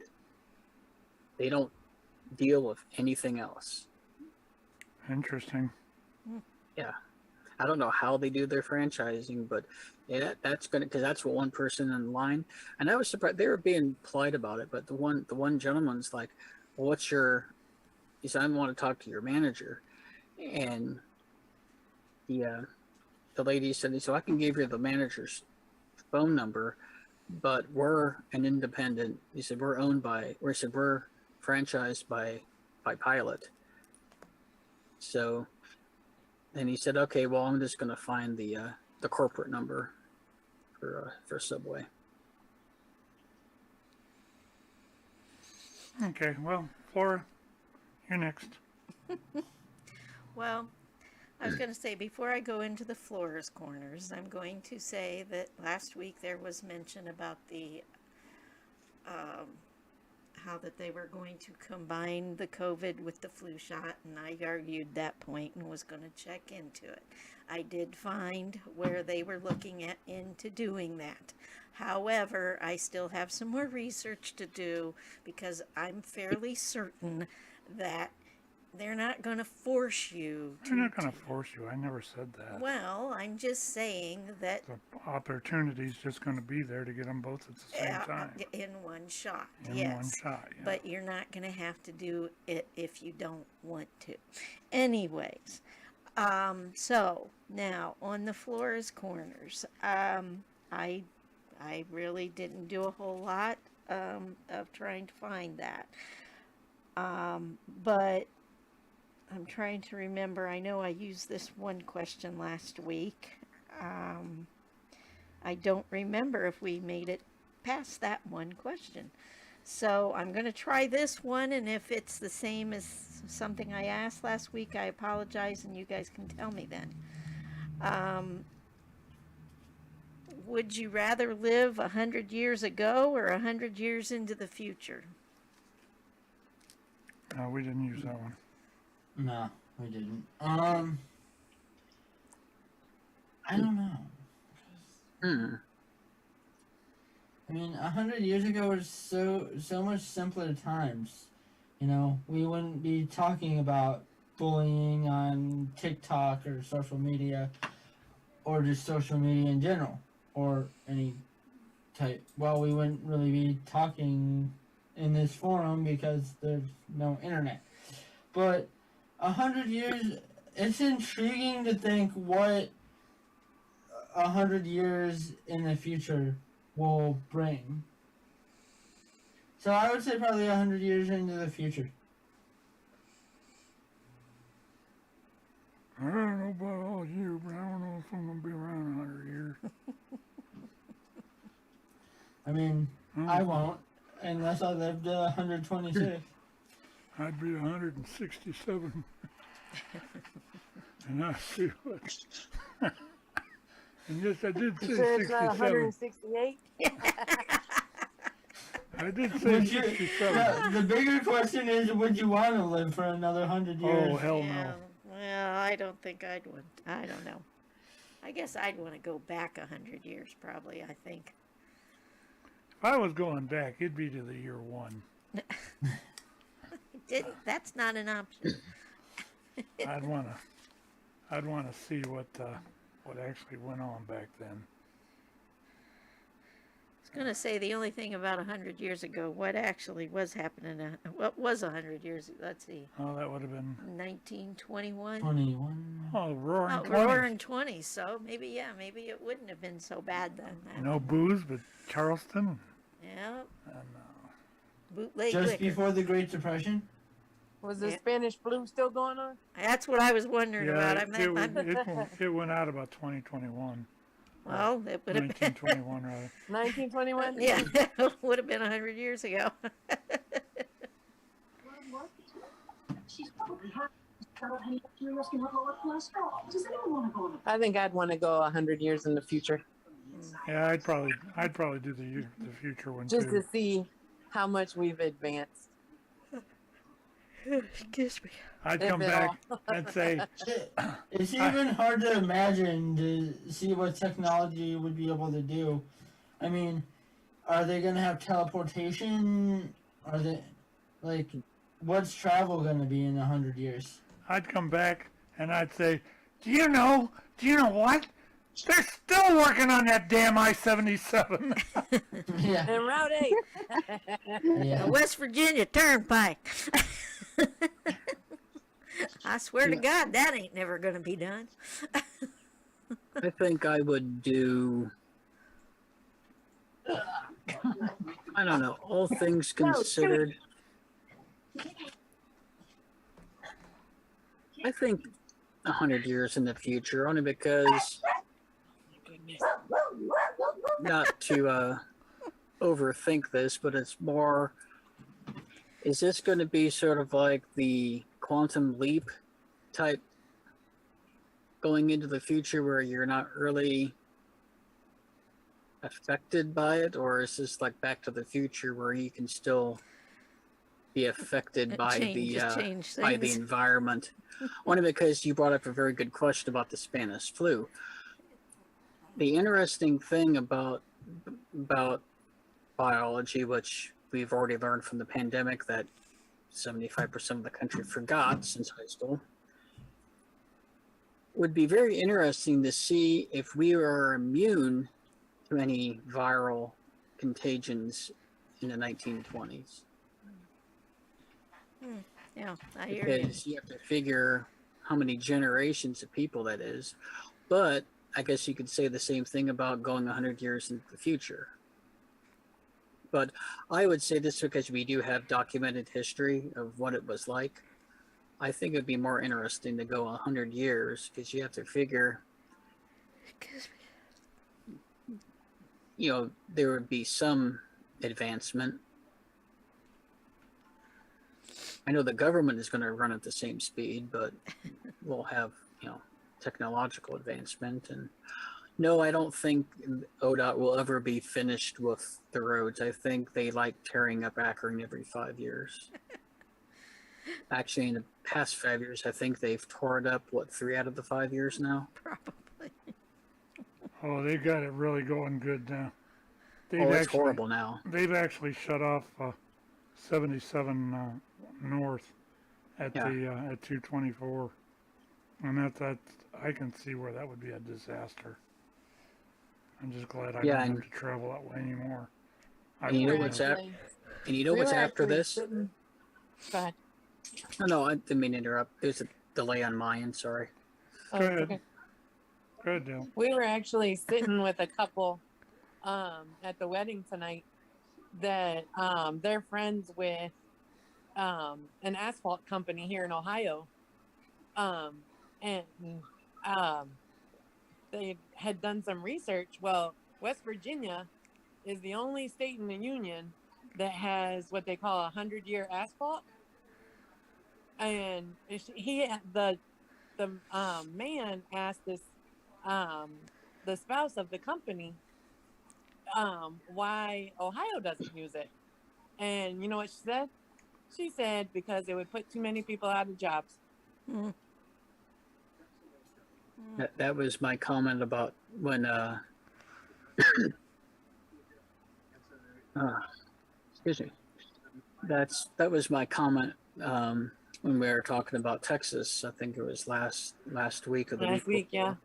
They don't deal with anything else. Interesting. Yeah. I don't know how they do their franchising, but yeah, that's gonna, because that's what one person in line, and I was surprised they were being polite about it, but the one gentleman's like, well, what's your, he said, I want to talk to your manager, and the lady said, so I can give you the manager's phone number, but we're an independent, he said, we're franchised by Pilot. So, and he said, okay, well, I'm just going to find the corporate number for Subway. Okay, well, Flora, you're next. Well, I was going to say, before I go into the Flora's Corners, I'm going to say that last week there was mention about the how that they were going to combine the COVID with the flu shot, and I argued that point and was going to check into it. I did find where they were looking into doing that. However, I still have some more research to do, because I'm fairly certain that they're not going to force you to. They're not going to force you. I never said that. Well, I'm just saying that the opportunity's just going to be there to get them both at the same time. In one shot, In yes. one shot, yeah. But you're not going to have to do it if you don't want to. Anyways, so now on the Flora's Corners, I really didn't do a whole lot of trying to find that. But I'm trying to remember. I know I used this one question last week. I don't remember if we made it past that one question. So I'm going to try this one, and if it's the same as something I asked last week, I apologize, and you guys can tell me then. Would you rather live 100 years ago or 100 years into the future? No, we didn't use that one. No, we didn't. I don't know. I mean, 100 years ago was so much simpler times. You know, we wouldn't be talking about bullying on TikTok or social media, or just social media in general, or any type. Well, we wouldn't really be talking in this forum because there's no internet. But 100 years, it's intriguing to think what 100 years in the future will bring. So I would say probably 100 years into the future. I don't know about all you, but I don't know if I'm going to be around 100 years. I mean, I won't, unless I live to 126. I'd be 167. And I feel it. And yes, I did say You sure it's not 67. 168? I did say 67. The bigger question is, would you want to live for another 100 years? Oh, hell Yeah, no. well, I don't think I'd want. I don't know. I guess I'd want to go back 100 years, probably. I think. If I was going back, it'd be to the year 1. That's not an option. I'd wanna see what actually went on back then. I was going to say the only thing about 100 years ago, what actually was happening, what was 100 years, let's see, Oh, that would have been 1921? 21. oh roaring Oh, 20s. roaring 20s, so maybe it wouldn't have been so bad then. No booze, but Charleston. Yeah. And, Bootleg Just liquor. before the Great Depression? Was the Spanish flu still going on? That's what I was wondering about. it went out about 2021. Well, it would have been 1921 rather. 1921? Yeah, it would have been 100 years ago. She's probably happy. You're asking her lower cholesterol. Does anyone want to go on I think I'd want to go 100 years in the future. Yeah, I'd probably do the future one Just too. to see how much we've advanced. Excuse me. I'd If come at back all. and say, It's even hard to imagine to see what technology would be able to do. I mean, are they going to have teleportation? Are they, like, what's travel going to be in 100 years? I'd come back and I'd say, do you know what? They're still working on that damn I-77. Yeah. And Route 8. Yeah. The West Virginia Turnpike. I swear to God, that ain't never going to be done. I think I would do. I don't know. All things considered, I think 100 years in the future, only because, not to overthink this, but it's more, is this going to be sort of like the quantum leap type going into the future where you're not really affected by it, or is this like Back to the Future where you can still be affected by by the environment? Only because you brought up a very good question about the Spanish flu. The interesting thing about biology, which we've already learned from the pandemic that 75% of the country forgot since high school, would be very interesting to see if we are immune to any viral contagions in the 1920s. Yeah, I hear you. Because you have to figure how many generations of people that is. But I guess you could say the same thing about going 100 years into the future. But I would say this because we do have documented history of what it was like. I think it'd be more interesting to go 100 years because you have to figure, you know, there would be some advancement. I know the government is going to run at the same speed, but we'll have, you know, technological advancement. And no, I don't think ODOT will ever be finished with the roads. I think they like tearing up Akron every 5 years. Actually, in the past 5 years, I think they've tore it up, 3 out of the 5 years now? Probably. Oh, they got it really going good now. It's horrible now. They've actually shut off 77 north at the at 224, and that I can see where that would be a disaster. I'm just glad I don't have to travel that way anymore. And you know what's after this? Go ahead. No, I didn't mean to interrupt. There's a delay on my end. Sorry. Go ahead. Okay. Go ahead, Dale. We were actually sitting with a couple at the wedding tonight that they're friends with an asphalt company here in Ohio. And they had done some research. Well, West Virginia is the only state in the union that has what they call 100-year asphalt. And the man asked this the spouse of the company, why Ohio doesn't use it. And you know what she said? She said because it would put too many people out of jobs. That was my comment about when excuse me. That was my comment when we were talking about Texas. I think it was last week or the Last week, yeah.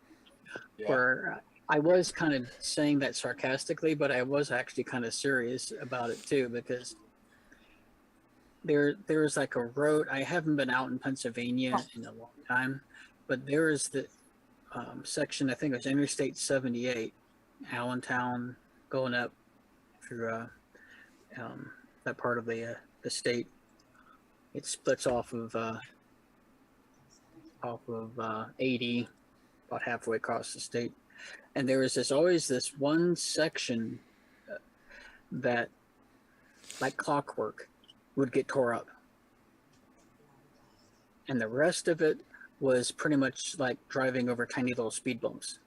Where I was kind of saying that sarcastically, but I was actually kind of serious about it too, because there's like a road. I haven't been out in Pennsylvania in a long time, but there is the section, I think it was Interstate 78, Allentown, going up through that part of the state. It splits off of 80, about halfway across the state. And there was always this one section that, like clockwork, would get tore up. And the rest of it was pretty much like driving over tiny little speed bumps.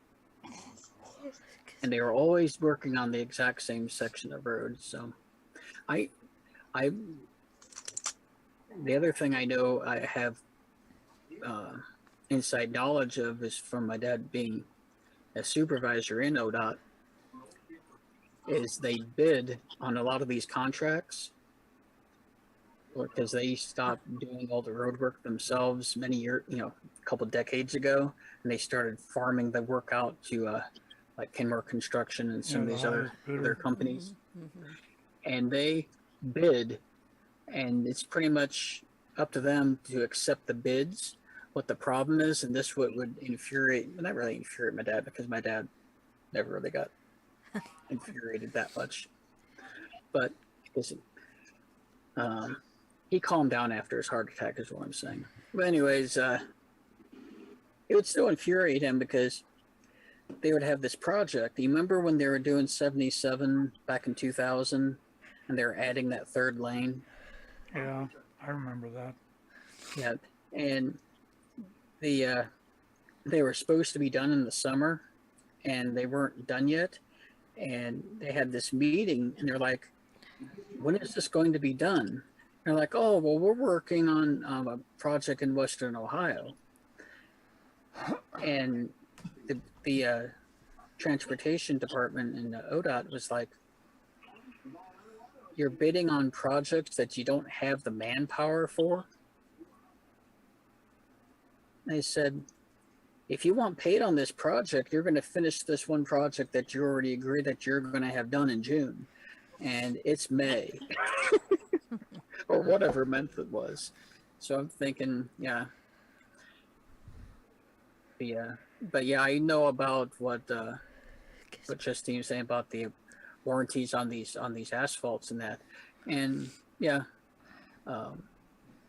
And they were always working on the exact same section of road. So the other thing I know I have inside knowledge of is from my dad being a supervisor in ODOT, is they bid on a lot of these contracts because they stopped doing all the road work themselves a couple decades ago, and they started farming the work out to like Kenmore Construction and some of these other companies. And they bid, and it's pretty much up to them to accept the bids. What the problem is, and this would not really infuriate my dad, because my dad never really got infuriated that much. But listen, he calmed down after his heart attack is what I'm saying. But anyways, it would still infuriate him because they would have this project. You remember when they were doing 77 back in 2000 and they were adding that third lane? Yeah, I remember that. Yeah, and they were supposed to be done in the summer, and they weren't done yet. And they had this meeting, and they're like, when is this going to be done? And they're like, oh, well, we're working on a project in Western Ohio. And the transportation department in the ODOT was like, you're bidding on projects that you don't have the manpower for? They said, if you want paid on this project, you're going to finish this one project that you already agreed that you're going to have done in June. And it's May. Or whatever month it was. So I'm thinking, yeah. But yeah, I know about what Justine was saying about the warranties on these asphalts and that. And yeah,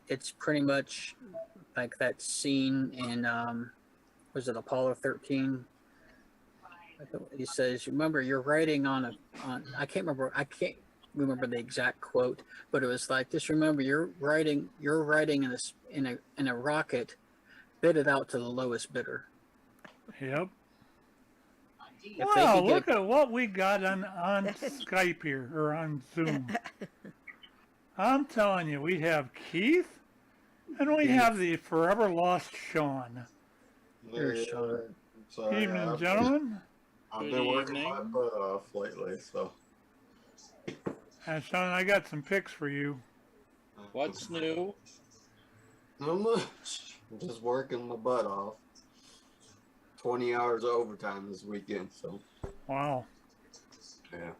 it's pretty much like that scene in was it Apollo 13? He says, remember, you're riding on I can't remember the exact quote, but it was like, just remember, you're riding in a rocket, bid it out to the lowest bidder. Yep. Wow, look at what we got on Skype here, or on Zoom. I'm telling you, we have Keith, and we have the forever lost Sean. There's Sean. Sorry, Evening, gentlemen. I've been working my butt off lately, so. And Sean, I got some picks for you. What's new? Not much. I'm just working my butt off. 20 hours of overtime this weekend, so. Wow. Yeah.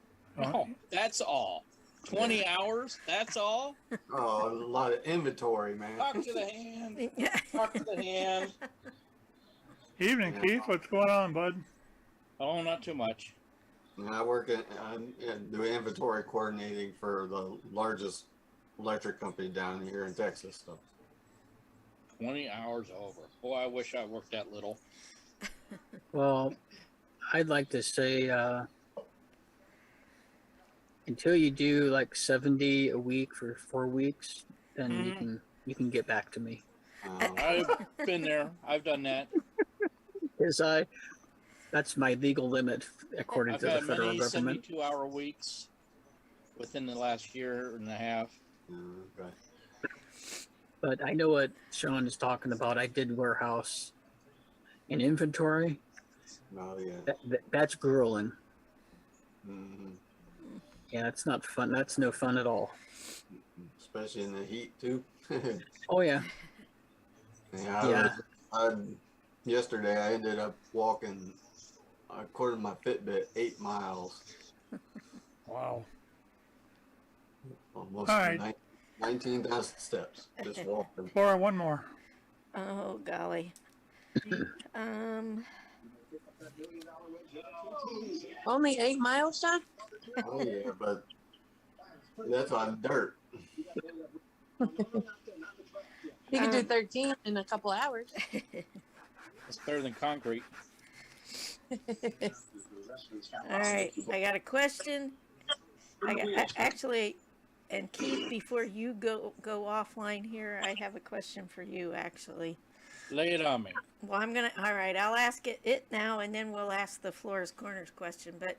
Oh, that's all. 20 hours? That's all? Oh, a lot of inventory, man. Talk to the hand. Talk to the hand. Evening, Keith. What's going on, bud? Oh, not too much. I work do inventory coordinating for the largest electric company down here in Texas. So. 20 hours over. Boy, I wish I worked that little. Well, I'd like to say until you do like 70 a week for 4 weeks, then you can get back to me. I've been there. I've done that. Because That's my legal limit according I've to the had federal many government. 72-hour weeks within the last year and a half. Okay. But I know what Sean is talking about. I did warehouse and inventory. Oh yeah. That's grueling. Mm-hmm. Yeah, that's not fun. That's no fun at all. Especially in the heat too. Oh yeah. Yeah. Yesterday I ended up walking, according to my Fitbit, 8 miles. Wow. Almost All right. 19,000 steps. Just walking. Flora, one more. Oh, golly. Only 8 miles, John? Oh yeah, but that's on dirt. You can do 13 in a couple hours. It's better than concrete. All right, I got a question. Actually, and Keith, before you go offline here, I have a question for you, actually. Lay it on me. Well, all right, I'll ask it now, and then we'll ask the Flora's Corners question. But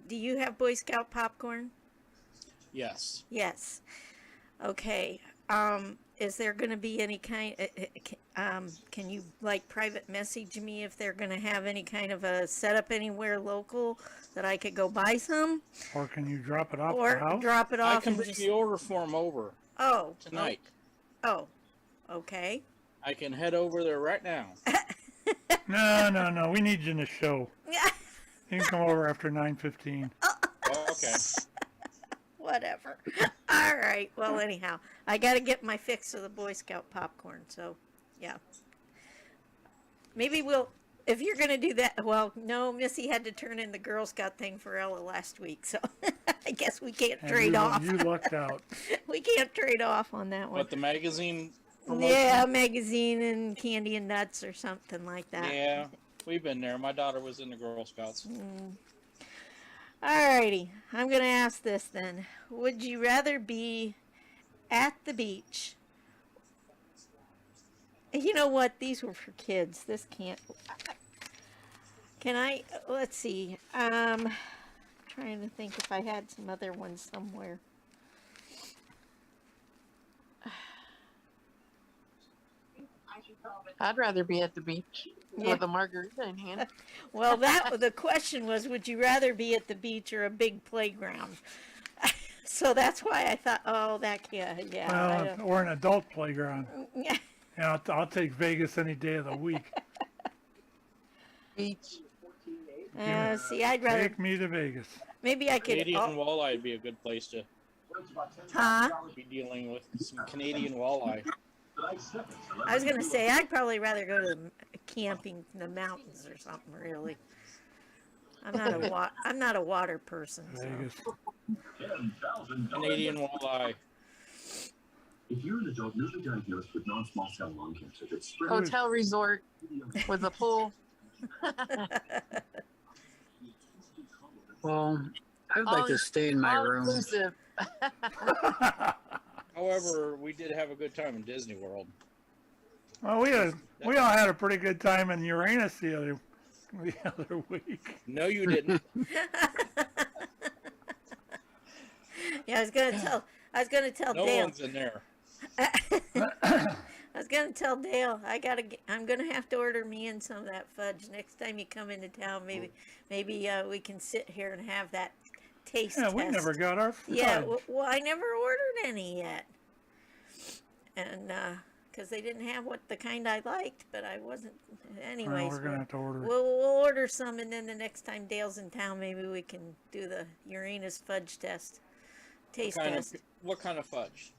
do you have Boy Scout popcorn? Yes. Yes. Okay. Is there going to be any kind, can you private message me if they're going to have any kind of a setup anywhere local that I could go buy some? Or can you drop it off Or the house? drop it off I can bring the order form over tonight. Oh, okay. I can head over there right now. No. We need you in the show. You can come over after 9:15. Okay. Whatever. All right. Well, anyhow, I got to get my fix of the Boy Scout popcorn. So, yeah. Maybe if you're going to do that. Well, no, Missy had to turn in the Girl Scout thing for Ella last week. So, I guess we can't trade off. You lucked out. We can't trade off on that one. But the magazine promotion? Yeah, magazine and candy and nuts or something like that. Yeah, we've been there. My daughter was in the Girl Scouts. Alrighty, I'm going to ask this then. Would you rather be at the beach? You know what? These were for kids. This can't. Let's see. Trying to think if I had some other ones somewhere. I'd rather be at the beach with a margarita in hand. Well, the question was, would you rather be at the beach or a big playground? So that's why I thought, yeah. Well, or an adult playground. Yeah, I'll take Vegas any day of the week. Beach. See, I'd rather take me to Vegas. Maybe I could. Canadian walleye would be a good place to be dealing with some Canadian walleye. I was gonna say I'd probably rather go to camping in the mountains or something. Really, I'm not a water person. So. Canadian walleye. If you're an adult newly diagnosed with non-small cell lung cancer that's spread Hotel resort with a pool. Well, I'd like to stay in my room. Inclusive. However, we did have a good time in Disney World. Well, we all had a pretty good time in Uranus the other week. No, you didn't. Yeah, I was gonna tell no Dale. No one's in there. I was gonna tell Dale I'm gonna have to order me in some of that fudge next time you come into town. Maybe we can sit here and have that taste test. We never got our fudge. Yeah, well, I never ordered any yet, and because they didn't have the kind I liked, but I wasn't. Anyways, we're gonna have to order. We'll order some, and then the next time Dale's in town, maybe we can do the Uranus fudge test. Taste test. What kind of fudge?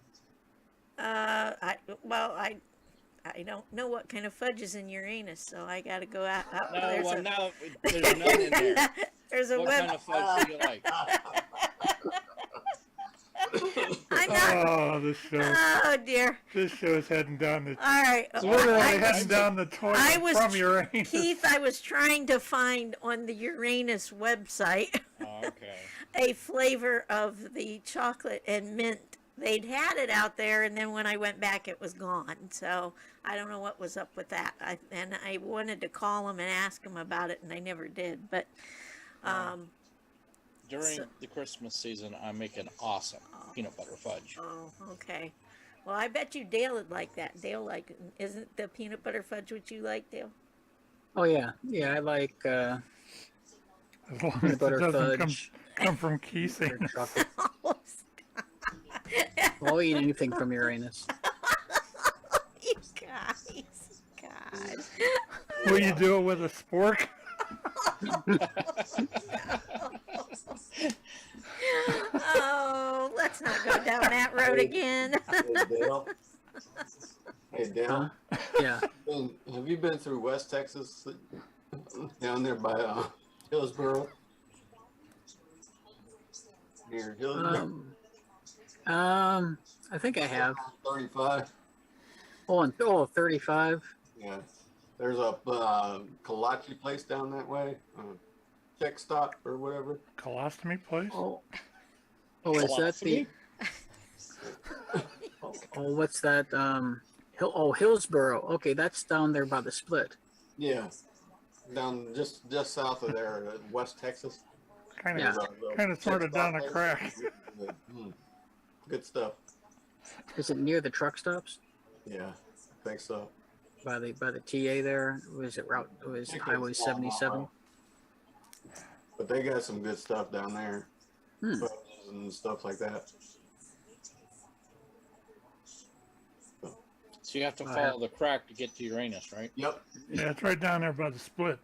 I don't know what kind of fudge is in Uranus, so I got to go out. There's none in there. There's a what kind of fudge do you like? Oh, this show. Oh dear. This show is heading down the. All right. It's literally heading down the toilet from Uranus. Keith, I was trying to find on the Uranus website okay. a flavor of the chocolate and mint they'd had it out there, and then when I went back, it was gone. So I don't know what was up with that. I wanted to call them and ask them about it, and I never did. But During the Christmas season, I make an awesome peanut butter fudge. Oh, okay. Well, I bet you Dale would like that. Dale isn't the peanut butter fudge what you like, Dale? Oh yeah, yeah. I like As long as peanut it butter doesn't fudge. come from Keesing. Chocolate. I'll eat anything from Uranus. You guys, God. Will you do it with a spork? Oh, let's not go down that road again. Hey, Dale. Yeah. Have you been through West Texas? Down there by Hillsboro? Near Hillsboro? I think I have. 35. Oh, 35. Yeah. There's a kolache place down that way. Tick-Tock or whatever. Colostomy place? Oh, is that the? Oh, what's that? Hillsboro. Okay, that's down there by the split. Yeah. Down just south of there, West Texas. Kind There's of, a kind of sort of down a place. crack. Good stuff. Is it near the truck stops? Yeah, I think so. By the TA there? Was it route? It was Highway 77. But they got some good stuff down there. Hmm. Fudges and stuff like that. So you have to follow the crack to get to Uranus, right? Yep. Yeah, it's right down there by the split.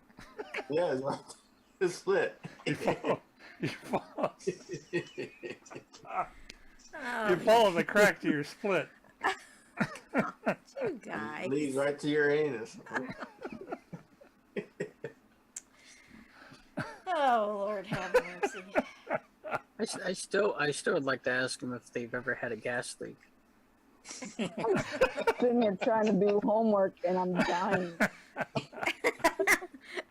Yeah, it's right. It's split. You follow Oh, you follow the crack to your split. you guys. Leads right to your anus. Oh, Lord have mercy. I still would like to ask them if they've ever had a gas leak. Sitting here trying to do homework and I'm dying.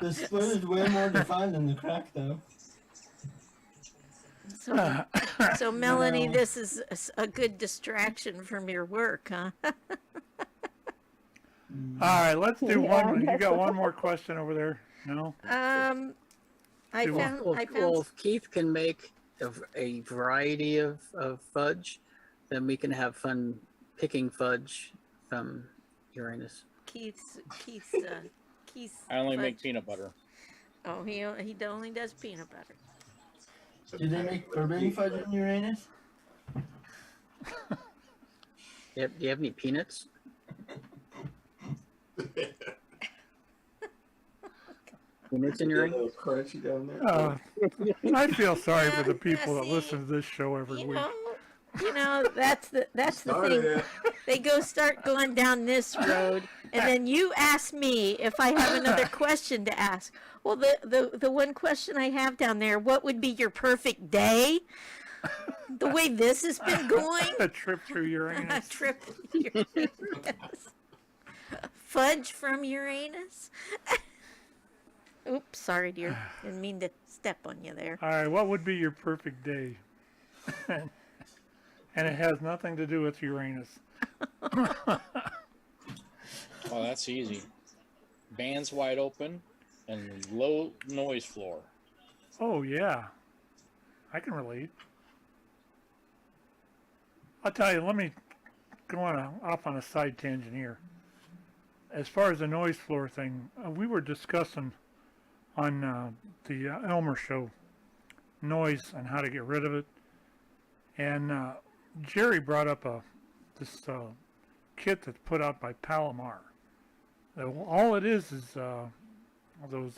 The split is way more defined than the crack, though. So Melanie, this is a good distraction from your work, huh? All right, let's do one. You got one more question over there? No? I found. Well, if Keith can make a variety of fudge, then we can have fun picking fudge from Uranus. Keith's I only fudge. make peanut butter. Oh, he only does peanut butter. Do they make forbidden fudge in Uranus? Do you have any peanuts? Peanuts in Uranus? Crunchy down there. I feel sorry for the people that listen to this show every week. You know, that's the thing. They start going down this road, and then you ask me if I have another question to ask. Well, the one question I have down there, what would be your perfect day? The way this has been going. A trip through Uranus. A trip through Uranus. Fudge from Uranus. Oops, sorry, dear. Didn't mean to step on you there. All right, what would be your perfect day? And it has nothing to do with Uranus. Oh, that's easy. Bands wide open and low noise floor. Oh, yeah. I can relate. I'll tell you, let me go off on a side tangent here. As far as the noise floor thing, we were discussing on the Elmer show noise and how to get rid of it. And Jerry brought up this kit that's put out by Palomar. All it is those,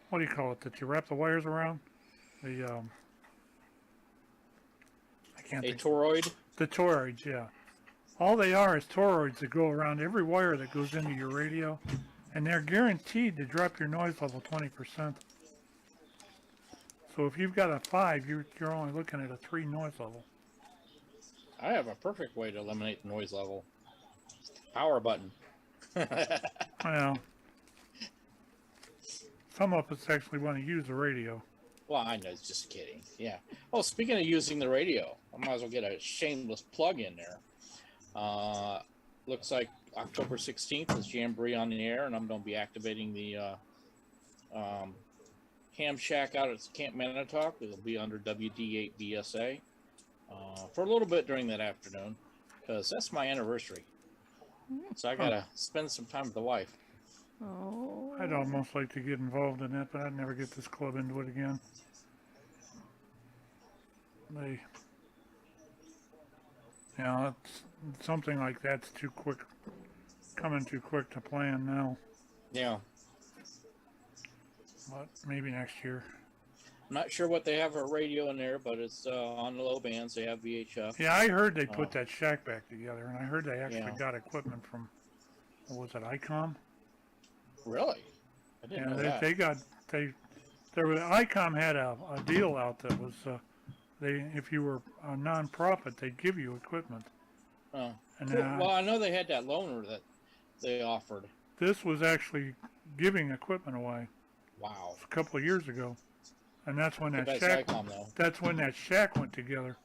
what do you call it, that you wrap the wires around? I can't think. Toroid? The toroids, yeah. All they are is toroids that go around every wire that goes into your radio, and they're guaranteed to drop your noise level 20%. So if you've got a 5, you're only looking at a 3 noise level. I have a perfect way to eliminate the noise level. Power button. Well, some of us actually want to use the radio. Well, I know, it's just kidding. Yeah. Oh, speaking of using the radio, I might as well get a shameless plug in there. Looks like October 16th is Jamboree on the air, and I'm going to be activating the Ham Shack out at Camp Manitowoc. It'll be under WD8BSA for a little bit during that afternoon, because that's my anniversary. So I got to spend some time with the wife. Oh. I'd almost like to get involved in that, but I'd never get this club into it again. It's something like that's too quick, coming too quick to plan now. Yeah. But maybe next year. I'm not sure what they have for radio in there, but it's on the low bands. They have VHF. Yeah, I heard they put that shack back together, and I heard they actually Yeah. got equipment from, what was it, ICOM? Really? I didn't know that. ICOM had a deal out that was, if you were a non-profit, they'd give you equipment. Oh. And Cool. Well, I know they had that loaner that they offered. This was actually giving equipment away. Wow. A couple of years ago. And that's when that That's shack, ICOM, though. that's when that shack went together,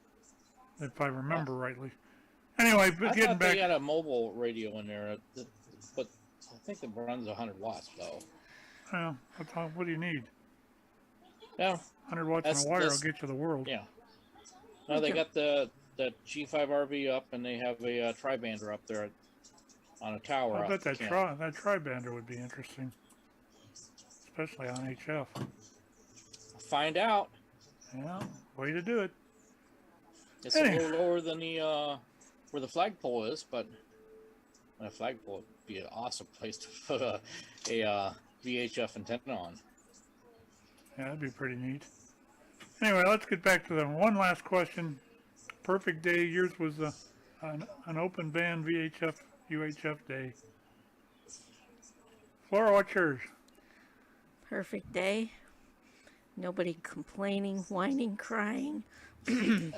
if I remember rightly. Anyway, but I getting thought back. they had a mobile radio in there, but I think it runs 100 watts, though. Well, what do you need? Yeah. 100 watts on a wire will get you the world. Yeah. No, they got the G5RV up, and they have a tri-bander up there on a tower. I bet that tri-bander would be interesting, especially on HF. Find out. Yeah, way to do it. It's a little lower than the where the flagpole is, but a flagpole would be an awesome place to put a VHF antenna on. Yeah, that'd be pretty neat. Anyway, let's get back to the one last question. Perfect day. Yours was an open band VHF UHF day. Flora, what's yours? Perfect day. Nobody complaining, whining, crying. Good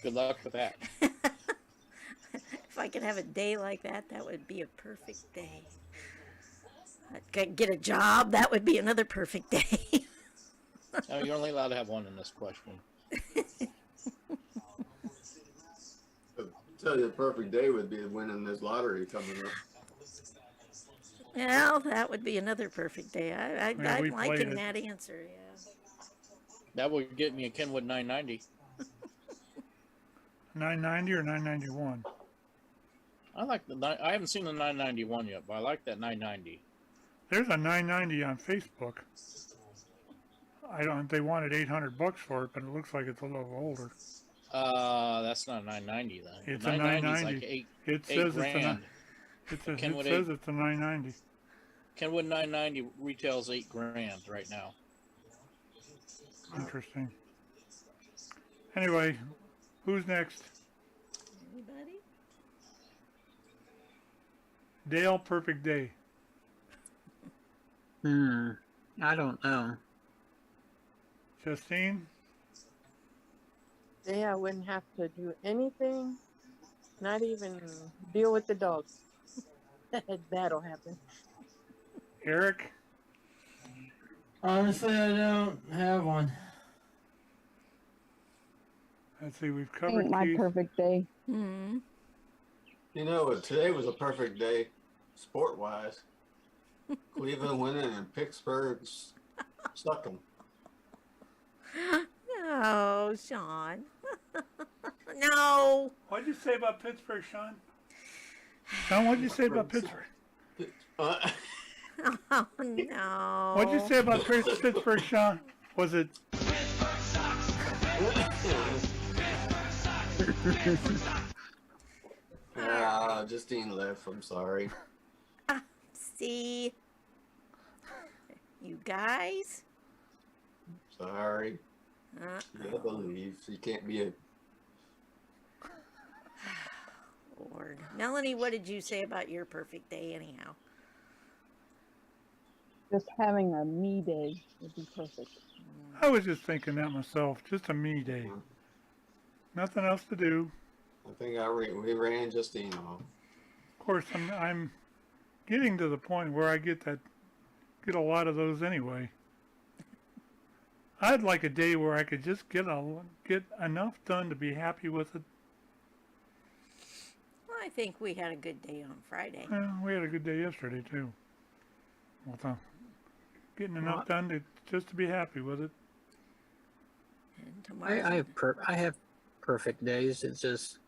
luck with that. If I could have a day like that, that would be a perfect day. I could get a job, that would be another perfect day. No, you're only allowed to have one in this question. I'll tell you, the perfect day would be winning this lottery coming up. Well, that would be another perfect day. I'm liking that answer, yeah. That would get me a Kenwood 990. 990 or 991? I haven't seen the 991 yet, but I like that 990. There's a 990 on Facebook. They wanted $800 for it, but it looks like it's a little older. That's not a 990 then. It's a 990. Like it says it's a 990. Kenwood 990 retails $8,000 right now. Interesting. Anyway, who's next? Anybody? Dale, perfect day. I don't know. Justine? Yeah, I wouldn't have to do anything, not even deal with the dogs. That'll happen. Erik? Honestly, I don't have one. Let's see, we've covered Ain't my Keith. perfect day. Mm-hmm. You know, today was a perfect day, sport-wise. Cleveland winning and Pittsburgh's sucking. No, Sean. No. What'd you say about Pittsburgh, Sean? Sean, what'd you say about Pittsburgh? Oh, no. What'd you say about Pittsburgh, Sean? Was it... Justine left. I'm sorry. See? You guys? Sorry. I believe you can't be a... Lord. Melanie, what did you say about your perfect day anyhow? Just having a me day would be perfect. I was just thinking that myself. Just a me day. Nothing else to do. I think we ran Justine off. Of course, I'm getting to the point where I get a lot of those anyway. I'd like a day where I could just get enough done to be happy with it. Well, I think we had a good day on Friday. We had a good day yesterday too. Well, getting enough done just to be happy with it. And tomorrow. I have perfect days. It's just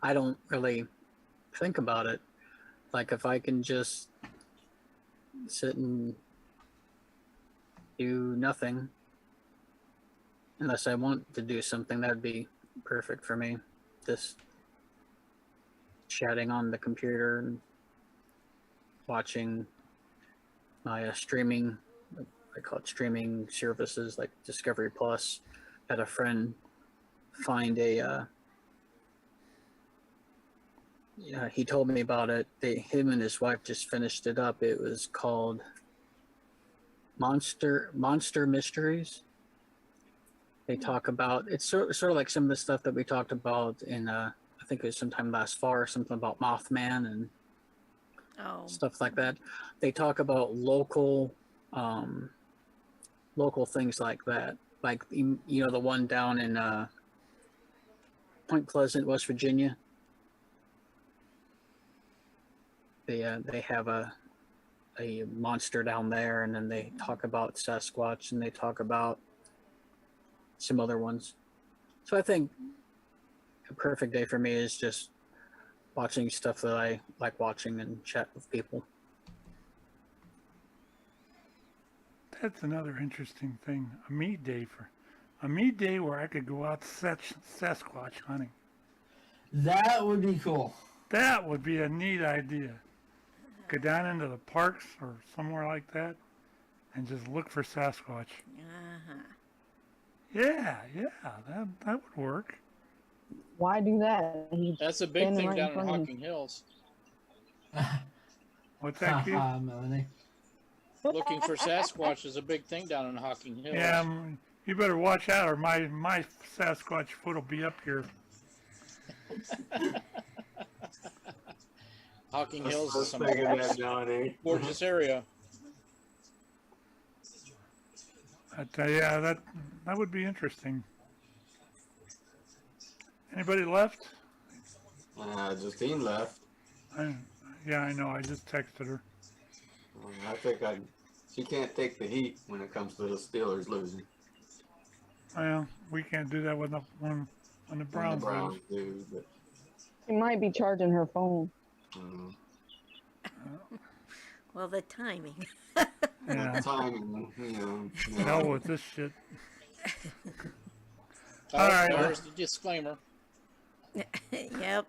I don't really think about it. Like if I can just sit and do nothing, unless I want to do something, that'd be perfect for me. Just chatting on the computer and watching my streaming, I call it streaming services like Discovery Plus. Had a friend find he told me about it. Him and his wife just finished it up. It was called Monster Mysteries. They talk about, it's sort of like some of the stuff that we talked about in I think it was sometime last fall, something about Mothman and stuff like that. They talk about local things like that, like you know the one down in Point Pleasant, West Virginia. They have a monster down there, and then they talk about Sasquatch, and they talk about some other ones. So I think a perfect day for me is just watching stuff that I like watching and chat with people. That's another interesting thing. A me day where I could go out Sasquatch hunting. That would be cool. That would be a neat idea. Go down into the parks or somewhere like that and just look for Sasquatch. Yeah, that would work. Why do that? That's a big thing down in Hocking Hills. What's that, Keith? Melanie. Looking for Sasquatch is a big thing down in Hocking Hills. Yeah, you better watch out or my Sasquatch foot will be up here. Hocking Hills is some gorgeous area. Yeah, that would be interesting. Anybody left? Justine left. Yeah, I know. I just texted her. I think she can't take the heat when it comes to the Steelers losing. Well, we can't do that when the Browns lose. But... She might be charging her phone. Well, the timing. Yeah. Timing, Hell with this shit. All right. There's the disclaimer. Yep.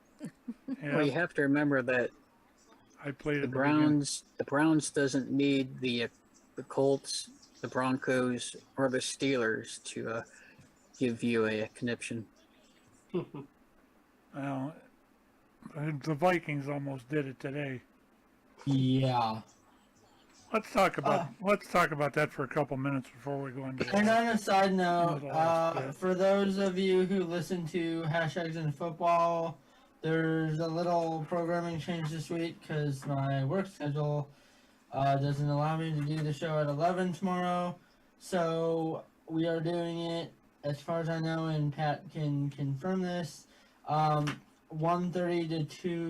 Well, you have to remember that I played the Browns. The Browns doesn't need the Colts, the Broncos, or the Steelers to give you a conniption. Well, the Vikings almost did it today. Yeah. Let's talk about that for a couple minutes before we go into. And on a side note, for those of you who listen to Hashtags in Football, there's a little programming change this week because my work schedule doesn't allow me to do the show at 11 tomorrow. So we are doing it, as far as I know, and Pat can confirm this, 1:30 to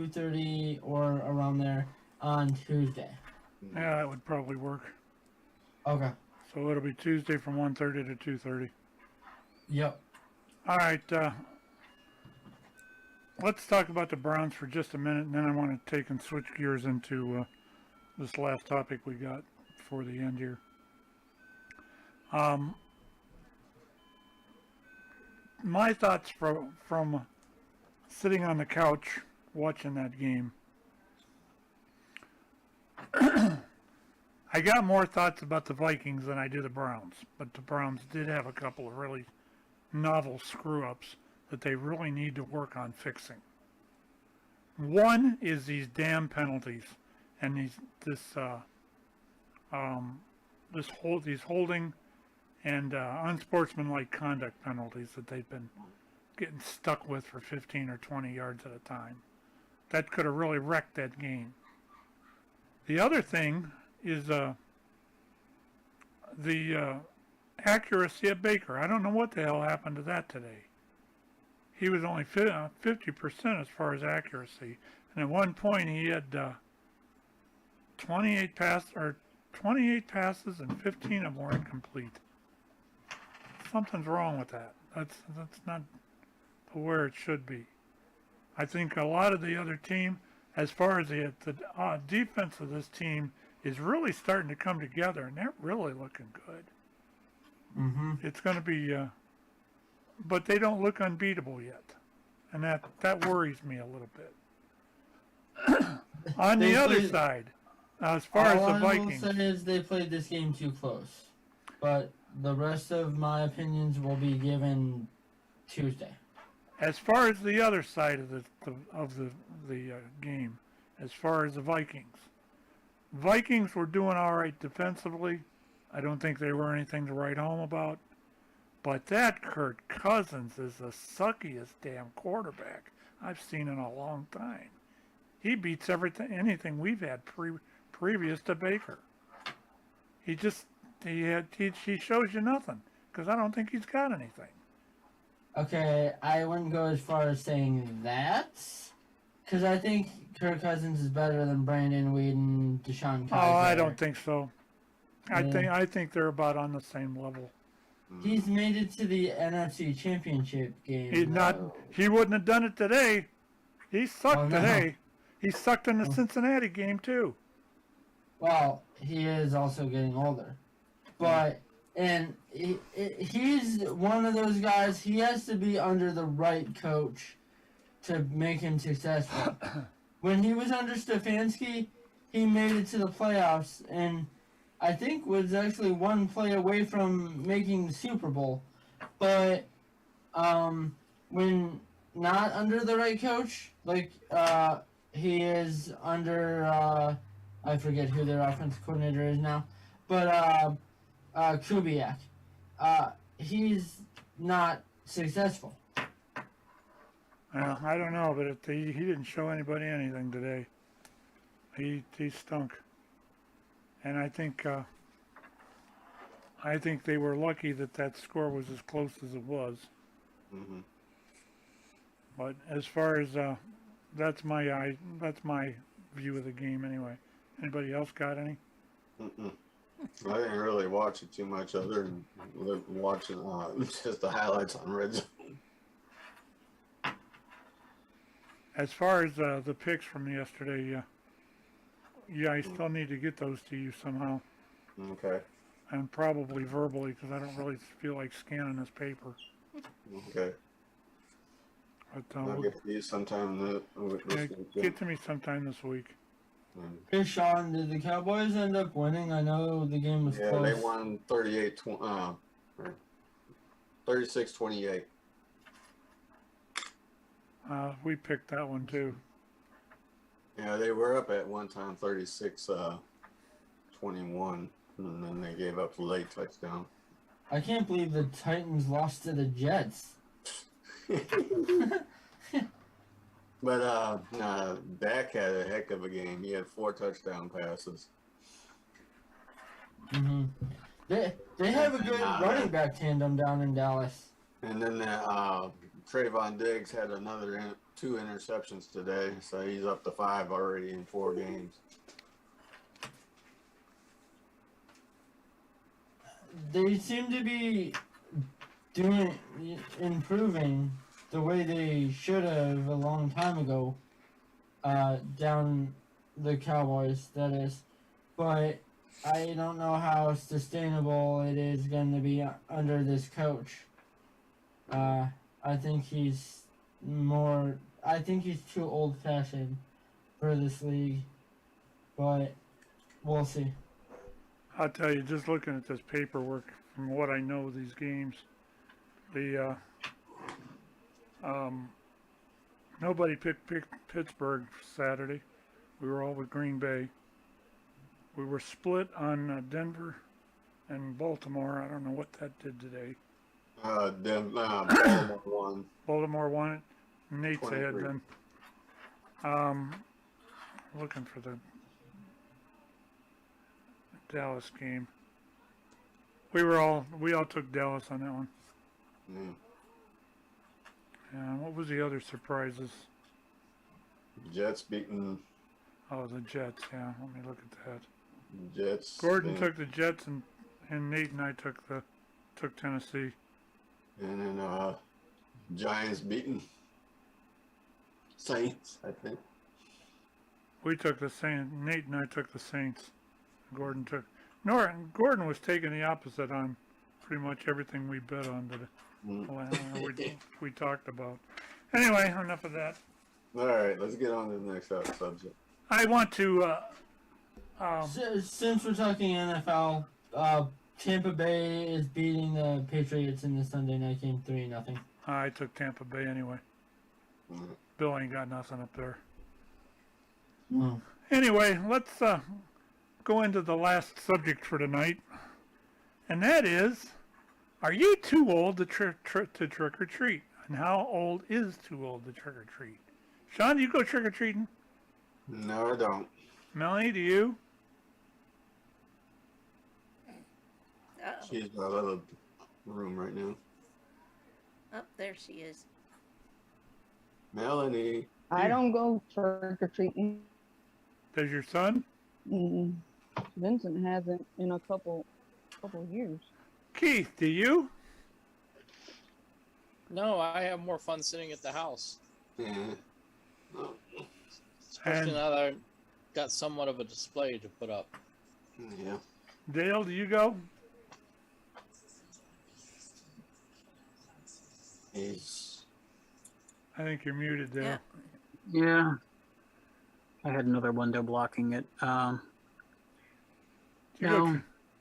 2:30 or around there on Tuesday. Yeah, that would probably work. Okay. So it'll be Tuesday from 1:30 to 2:30. Yep. All right. Let's talk about the Browns for just a minute, and then I want to take and switch gears into this last topic we got for the end here. My thoughts from sitting on the couch watching that game. I got more thoughts about the Vikings than I do the Browns, but the Browns did have a couple of really novel screw-ups that they really need to work on fixing. One is these damn penalties and these holding and unsportsmanlike conduct penalties that they've been getting stuck with for 15 or 20 yards at a time. That could have really wrecked that game. The other thing is the accuracy at Baker. I don't know what the hell happened to that today. He was only 50% as far as accuracy. And at one point he had 28 passes and 15 of them were incomplete. Something's wrong with that. That's not where it should be. I think a lot of the other team, as far as the defense of this team, is really starting to come together, and they're really looking good. Mm-hmm. It's going to be, but they don't look unbeatable yet, and that worries me a little bit. On the other side, as far as the Vikings, all I will say is they played this game too close, but the rest of my opinions will be given Tuesday. as far as the other side of the game, as far as the Vikings were doing all right defensively. I don't think they were anything to write home about. But that Kirk Cousins is the suckiest damn quarterback I've seen in a long time. He beats anything we've had previous to Baker. He shows you nothing because I don't think he's got anything. Okay, I wouldn't go as far as saying that, because I think Kirk Cousins is better than Brandon Weed and Deshaun Kaiser. Oh, I don't think so. I think they're about on the same level. He's made it to the NFC Championship game. He wouldn't have done it today. He sucked no. today. He sucked in the Cincinnati game too. Well, he is also getting older, but he's one of those guys. He has to be under the right coach to make him successful. When he was under Stefanski, he made it to the playoffs and I think was actually one play away from making the Super Bowl. But when not under the right coach, like he is under I forget who their offensive coordinator is now, but Kubiak, he's not successful. I don't know, but he didn't show anybody anything today. He stunk. And I think they were lucky that score was as close as it was. Mm-hmm. But as far as that's my view of the game anyway. Anybody else got any? Mm-mm. I didn't really watch it too much other than watching just the highlights on Red Zone. As far as the picks from yesterday, I still need to get those to you somehow. Okay. And probably verbally because I don't really feel like scanning this paper. Okay. But, I'll get to you sometime this week. Get to me sometime this week. Hey Sean, did the Cowboys end up winning? I know the game was close. Yeah, they won 36-28. We picked that one too. Yeah, they were up at one time 36-21, and then they gave up a late touchdown. I can't believe the Titans lost to the Jets. But Dak had a heck of a game. He had 4 touchdown passes. Mm-hmm. They have a good running back tandem down in Dallas. And then Trayvon Diggs had another 2 interceptions today, so he's up to 5 already in 4 games. They seem to be improving the way they should have a long time ago, down the Cowboys, that is. But I don't know how sustainable it is going to be under this coach. I think he's too old-fashioned for this league, but we'll see. I'll tell you, just looking at this paperwork, from what I know of these games, nobody picked Pittsburgh Saturday. We were all with Green Bay. We were split on Denver and Baltimore. I don't know what that did today. Baltimore won. Baltimore won it. Nate's 23. ahead then. Looking for the Dallas game. We all took Dallas on that one. Mm. Yeah, what was the other surprises? Jets beating. Oh, the Jets, yeah. Let me look at that. Jets. Gordon took the Jets and Nate and I took Tennessee. And then Giants beating Saints, I think. We took the Saints. Nate and I took the Saints. Gordon was taking the opposite on pretty much everything we bet on that we talked about. Anyway, enough of that. All right, let's get on to the next subject. I want to. Since we're talking NFL, Tampa Bay is beating the Patriots in the Sunday night game 3-0. I took Tampa Bay anyway. Bill ain't got nothing up there. No. Anyway, let's go into the last subject for tonight, and that is, are you too old to trick or treat? And how old is too old to trick or treat? Sean, do you go trick or treating? No, I don't. Melanie, do you? She's out of the room right now. Oh, there she is. Melanie. I don't go trick or treating. Does your son? Vincent hasn't in a couple years. Keith, do you? No, I have more fun sitting at the house. Yeah. Especially now that I've got somewhat of a display to put up. Yeah. Dale, do you go? I think you're muted, Dale. Yeah. I had another window blocking it. No.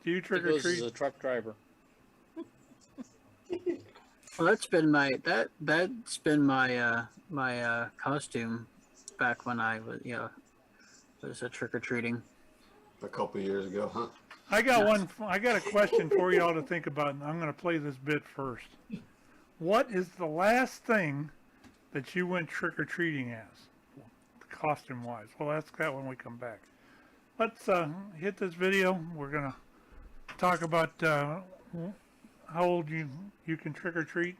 Do you trick or He goes treat? as a truck driver. Well, that's been my my costume back when I was a trick or treating. A couple years ago, huh? I got a question for you all to think about, and I'm going to play this bit first. What is the last thing that you went trick or treating as, costume wise? We'll ask that when we come back. Let's hit this video. We're going to talk about how old you can trick or treat,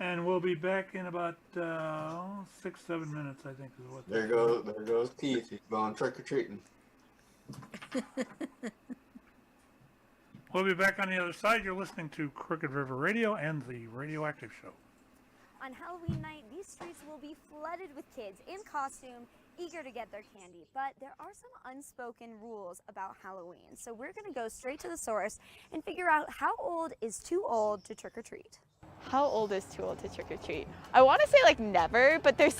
and we'll be back in about 6-7 minutes, I think is what. There goes Keith. He's going trick or treating. We'll be back on the other side. You're listening to Crooked River Radio and the Radioactive Show. On Halloween night, these streets will be flooded with kids in costume, eager to get their candy. But there are some unspoken rules about Halloween. So we're going to go straight to the source and figure out how old is too old to trick or treat. How old is too old to trick or treat? I want to say like never, but there's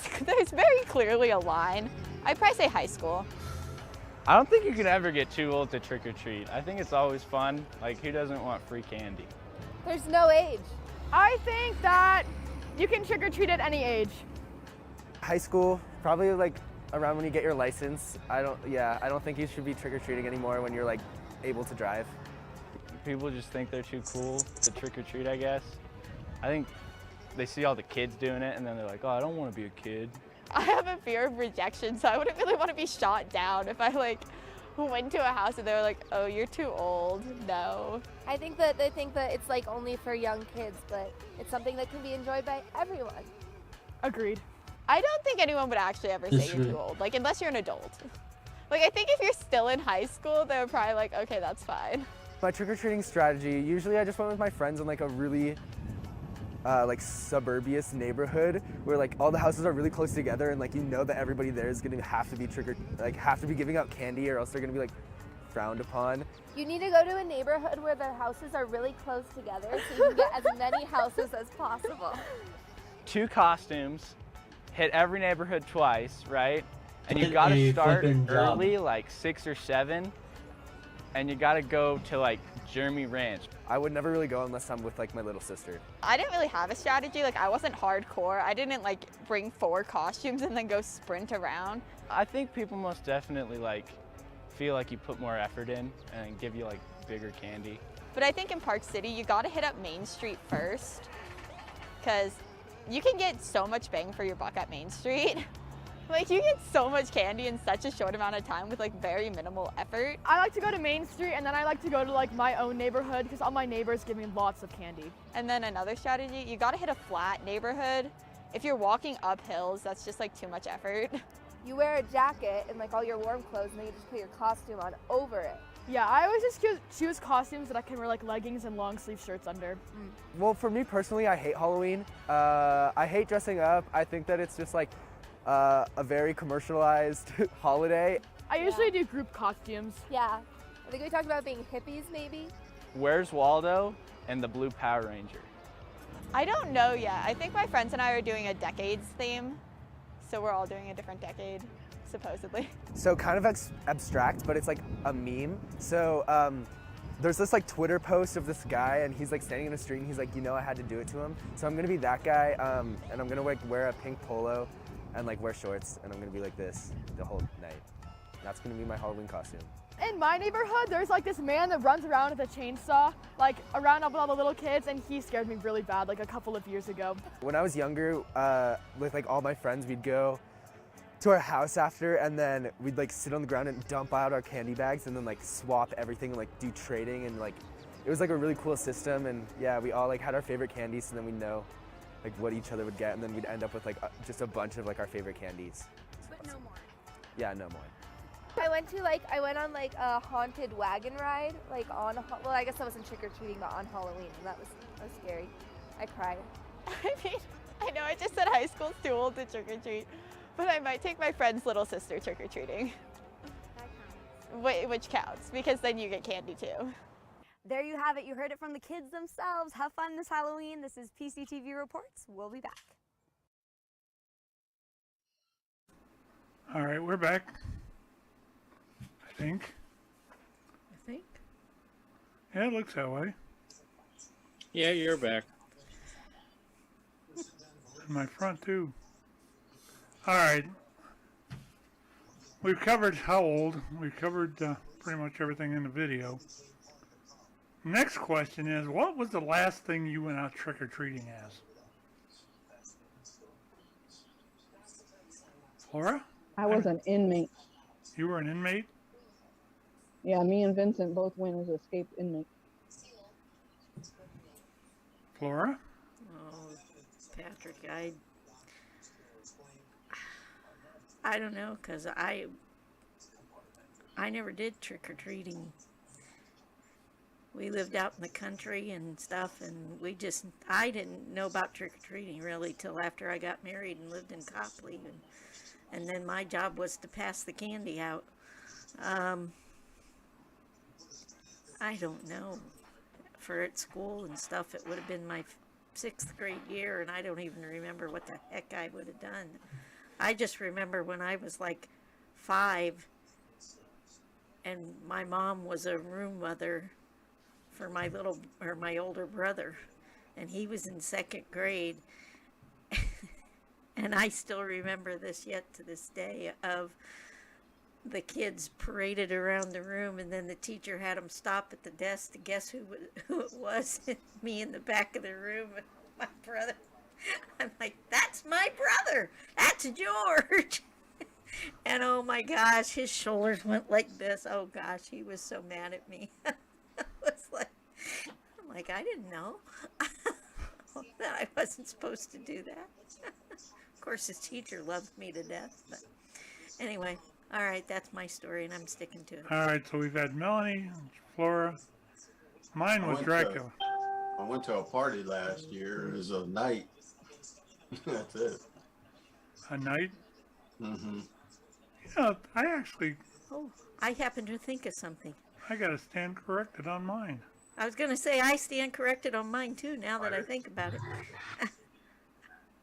very clearly a line. I'd probably say high school. I don't think you can ever get too old to trick or treat. I think it's always fun. Like, who doesn't want free candy? There's no age. I think that you can trick or treat at any age. High school, probably like around when you get your license. I don't think you should be trick or treating anymore when you're like able to drive. People just think they're too cool to trick or treat, I guess. I think they see all the kids doing it and then they're like, oh, I don't want to be a kid. I have a fear of rejection, so I wouldn't really want to be shot down if I like went to a house and they were like, oh, you're too old. No. I think that they think that it's like only for young kids, but it's something that can be enjoyed by everyone. Agreed. I don't think anyone would actually ever say you're too old, like unless you're an adult. Like I think if you're still in high school, they're probably like, okay, that's fine. My trick-or-treating strategy, usually I just went with my friends in like a really like suburbious neighborhood where like all the houses are really close together and like you know that everybody there is gonna have to be giving out candy or else they're gonna be like frowned upon. You need to go to a neighborhood where the houses are really close together so you can get as many houses as possible. 2 costumes, hit every neighborhood twice, right? And you gotta start early, like 6 or 7, and you gotta go to like Jeremy Ranch. I would never really go unless I'm with like my little sister. I didn't really have a strategy. Like I wasn't hardcore. I didn't like bring 4 costumes and then go sprint around. I think people most definitely like feel like you put more effort in and give you like bigger candy. But I think in Park City, you gotta hit up Main Street first because you can get so much bang for your buck at Main Street. Like, you get so much candy in such a short amount of time with like very minimal effort. I like to go to Main Street, and then I like to go to like my own neighborhood because all my neighbors give me lots of candy. And then another strategy, you gotta hit a flat neighborhood. If you're walking up hills, that's just like too much effort. You wear a jacket and like all your warm clothes, and then you just put your costume on over it. Yeah, I always just choose costumes that I can wear like leggings and long sleeve shirts under. Well, for me personally, I hate Halloween. I hate dressing up. I think that it's just like a very commercialized holiday. I usually do group costumes. Yeah. I think we talked about being hippies, maybe. Where's Waldo and the Blue Power Ranger? I don't know yet. I think my friends and I are doing a decades theme. So we're all doing a different decade, supposedly. So kind of abstract, but it's like a meme. So there's this like Twitter post of this guy, and he's like standing in the street, and he's like, you know, I had to do it to him. So I'm gonna be that guy, and I'm gonna like wear a pink polo and like wear shorts, and I'm gonna be like this the whole night. That's gonna be my Halloween costume. In my neighborhood, there's like this man that runs around with a chainsaw, like around with all the little kids, and he scared me really bad like a couple of years ago. When I was younger, with like all my friends, we'd go to our house after, and then we'd like sit on the ground and dump out our candy bags, and then like swap everything and like do trading, and like it was like a really cool system. And yeah, we all like had our favorite candies, and then we'd know like what each other would get, and then we'd end up with like just a bunch of like our favorite candies. But no more. Yeah, no more. I went on like a haunted wagon ride, like on, well, I guess I wasn't trick-or-treating, but on Halloween, and that was scary. I cried. I mean, I know I just said high school's too old to trick-or-treat, but I might take my friend's little sister trick-or-treating. Which counts, because then you get candy too. There you have it. You heard it from the kids themselves. Have fun this Halloween. This is PCTV Reports. We'll be back. All right, we're back. I think. Yeah, it looks that way. Yeah, you're back. In my front too. All right. We've covered how old. We've covered pretty much everything in the video. Next question is, what was the last thing you went out trick-or-treating as? Flora? I was an inmate. You were an inmate? Yeah, me and Vincent both went as escaped inmate. Flora? Oh, Patrick, I don't know, because I never did trick-or-treating. We lived out in the country and stuff, and I didn't know about trick-or-treating really till after I got married and lived in Copley, and then my job was to pass the candy out. I don't know. For at school and stuff, it would have been my 6th grade year, and I don't even remember what the heck I would have done. I just remember when I was like 5, and my mom was a room mother for my older brother, and he was in 2nd grade. And I still remember this yet to this day, of the kids paraded around the room, and then the teacher had them stop at the desk to guess who it was. Me in the back of the room, and my brother. I'm like, that's my brother. That's George. And oh my gosh, his shoulders went like this. Oh gosh, he was so mad at me. I'm like, I didn't know that I wasn't supposed to do that. Of course, his teacher loved me to death. But anyway, all right, that's my story, and I'm sticking to it. All right, so we've had Melanie, Flora. Mine was Dracula. I went to a party last year. It was a night. That's it. A night? Mm-hmm. You know, I actually... Oh, I happen to think of something. I got to stand corrected on mine. I was going to say I stand corrected on mine, too, now that I think about it.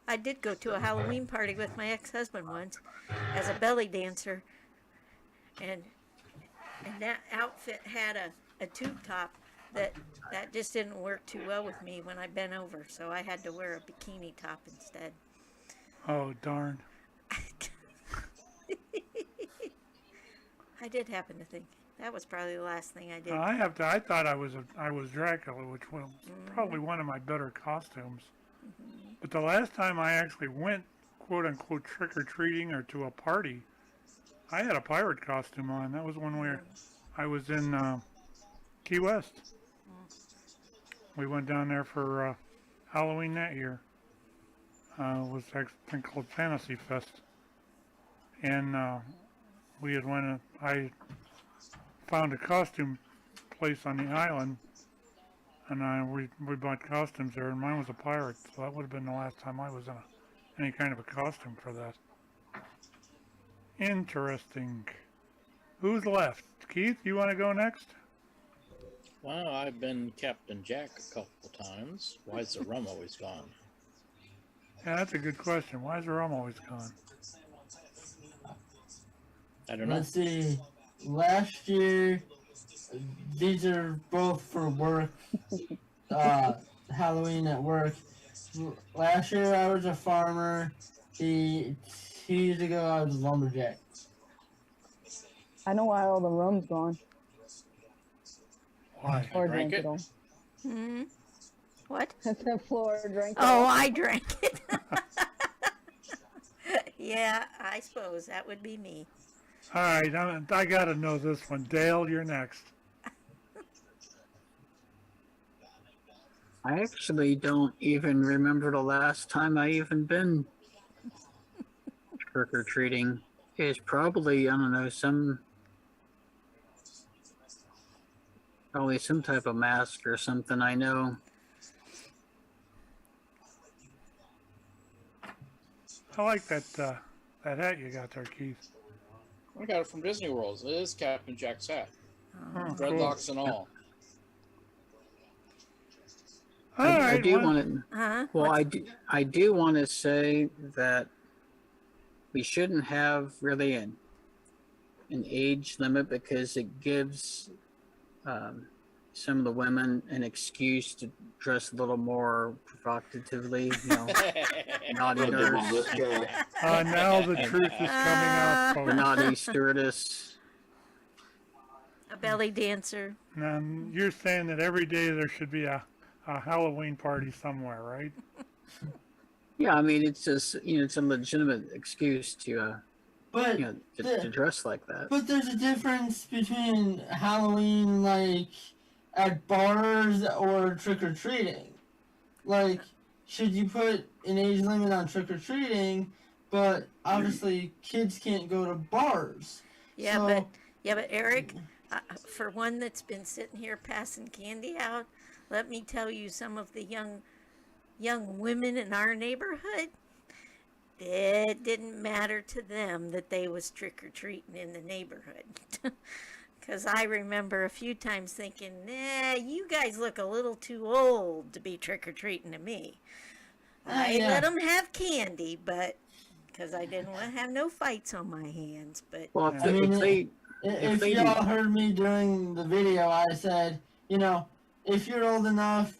I did go to a Halloween party with my ex-husband once as a belly dancer, and that outfit had a tube top that just didn't work too well with me when I bent over, so I had to wear a bikini top instead. Oh, darn. I did happen to think that was probably the last thing I did. I thought I was Dracula, which was probably one of my better costumes. But the last time I actually went, quote unquote trick or treating or to a party, I had a pirate costume on. That was one where I was in Key West. We went down there for Halloween that year. It was a thing called Fantasy Fest, and we had went. I found a costume place on the island, and we bought costumes there, and mine was a pirate. So that would have been the last time I was in any kind of a costume for that. Interesting. Who's left? Keith, you want to go next? Well, I've been Captain Jack a couple times. Why is the rum always gone? Yeah, that's a good question. Why is the rum always gone? I don't know. Let's see. Last year, these are both for work. Halloween at work. Last year I was a farmer. 2 years ago I was a lumberjack. I know why all the rum's gone. Why? Or Drank drank it it? all. Hmm? What? I said Flora drank it Oh, all. I drank it. Yeah, I suppose that would be me. All right, I got to know this one. Dale, you're next. I actually don't even remember the last time I even been trick or treating. It's probably, I don't know, probably some type of mask or something. I know. I like that hat you got there, Keith. I got it from Disney World. It is Captain Jack's hat. Oh, Dreadlocks cool. and all. I do well- want to. Well, I do want to say that we shouldn't have really an age limit because it gives some of the women an excuse to dress a little more provocatively. You know, naughty nurse. Now the truth is coming out, folks. The naughty stewardess. A belly dancer. Now, you're saying that every day there should be a Halloween party somewhere, right? Yeah, I mean, it's just, it's a legitimate excuse to, But to dress like that. But there's a difference between Halloween, like, at bars or trick-or-treating. Like, should you put an age limit on trick-or-treating, but obviously kids can't go to bars. Yeah, So- but Eric, for one that's been sitting here passing candy out, let me tell you, some of the young women in our neighborhood, it didn't matter to them that they was trick-or-treating in the neighborhood. Because I remember a few times thinking, you guys look a little too old to be trick-or-treating to me. I yeah. let them have candy, but because I didn't want to have no fights on my hands. But Well, I mean, if y'all heard me during the video, I said, if you're old enough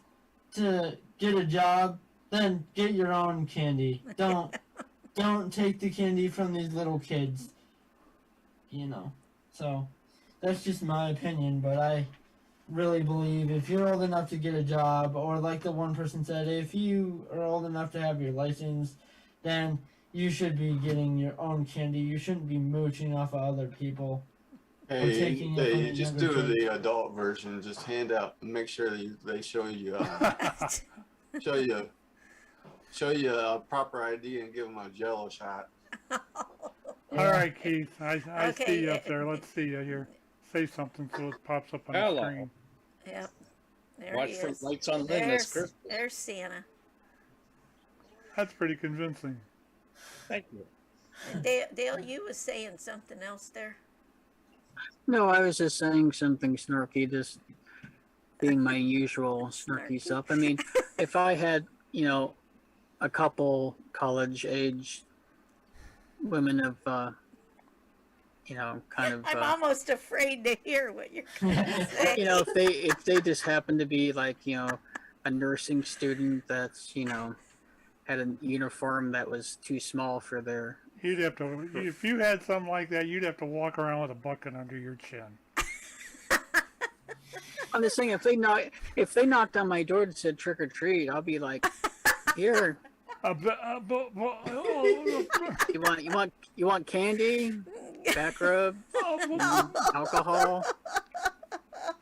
to get a job, then get your own candy. Don't take the candy from these little kids. So that's just my opinion, but I really believe if you're old enough to get a job, or like the one person said, if you are old enough to have your license, then you should be getting your own candy. You shouldn't be mooching off of other people. or taking it from Hey, the just younger do kids. the adult version. Just hand out. Make sure that they show you, show you a proper ID and give them a Jello shot. All right, Keith. I see you up there. Let's see you here. Say something so it pops up on the Hello. screen. Yep. There Watch he for is. lights on Lynn this Christmas. There's Santa. That's pretty convincing. Thank you. And Dale, you was saying something else there. No, I was just saying something snarky, just being my usual snarky self. I mean, if I had, a couple college-age women of, kind of... I'm almost afraid to hear what you're going to say. if they just happen to be like, a nursing student that's, had a uniform that was too small for their... You'd have to, if you had something like that, you'd have to walk around with a bucket under your chin. I'm just saying, if they knocked on my door and said trick or treat, I'll be like, here, You want candy, back rub, alcohol.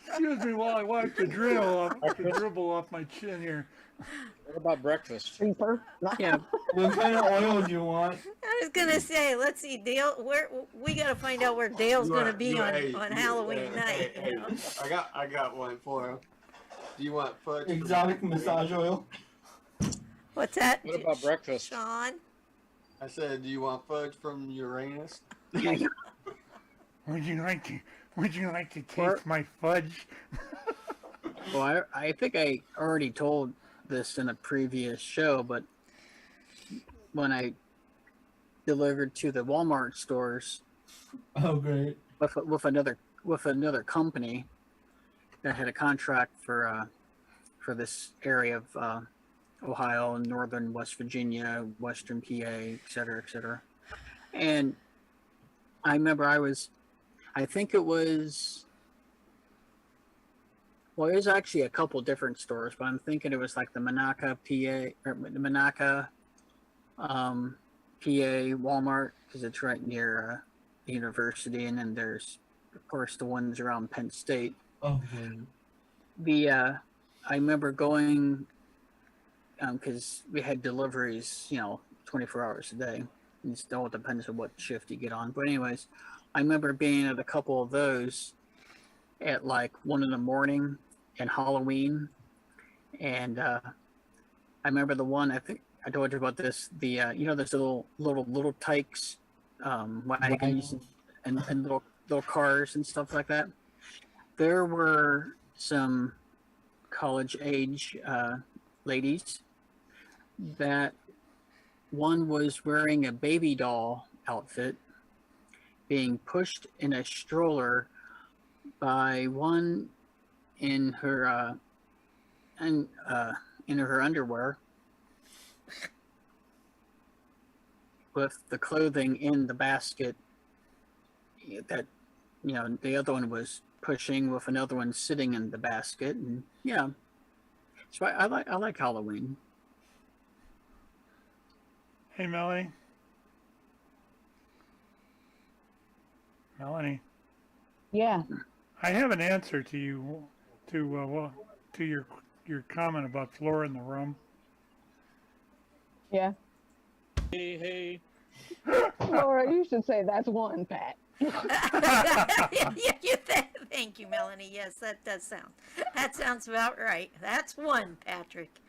Excuse me while I wipe the dribble off my chin here. What about breakfast? Yeah. What kind of oil do you want? I was gonna say, let's see, Dale. We gotta find out where Dale's gonna be on Halloween night. Hey, I got one for him. Do you want fudge? Exotic massage oil. What's that? What about breakfast? Sean? I said, do you want fudge from Uranus? Would you like to taste my fudge? Well, I think I already told this in a previous show, but when I delivered to the Walmart stores, oh great, with another company that had a contract for this area of Ohio and northern West Virginia, western PA, et cetera, and I remember I think it was. Well, there's actually a couple different stores, but I'm thinking it was like the Monaca, PA, or the Monaca, PA Walmart, because it's right near the university, and then there's, of course, the ones around Penn State. Oh, man. I remember going, because we had deliveries, 24 hours a day. And it still depends on what shift you get on. But anyways, I remember being at a couple of those at like 1 a.m. and Halloween, and I remember the one, I think I told you about this, the those little tykes, wagons and little cars and stuff like that. There were some college age ladies that one was wearing a baby doll outfit, being pushed in a stroller by one in her underwear, with the clothing in the basket that the other one was pushing, with another one sitting in the basket. And so I like Halloween. Hey, Melanie. Yeah. I have an answer to you, to your comment about Flora in the room. Yeah. Hey. Laura, you should say that's one, Pat. Thank you, Melanie. Yes, that sounds about right. That's one, Patrick.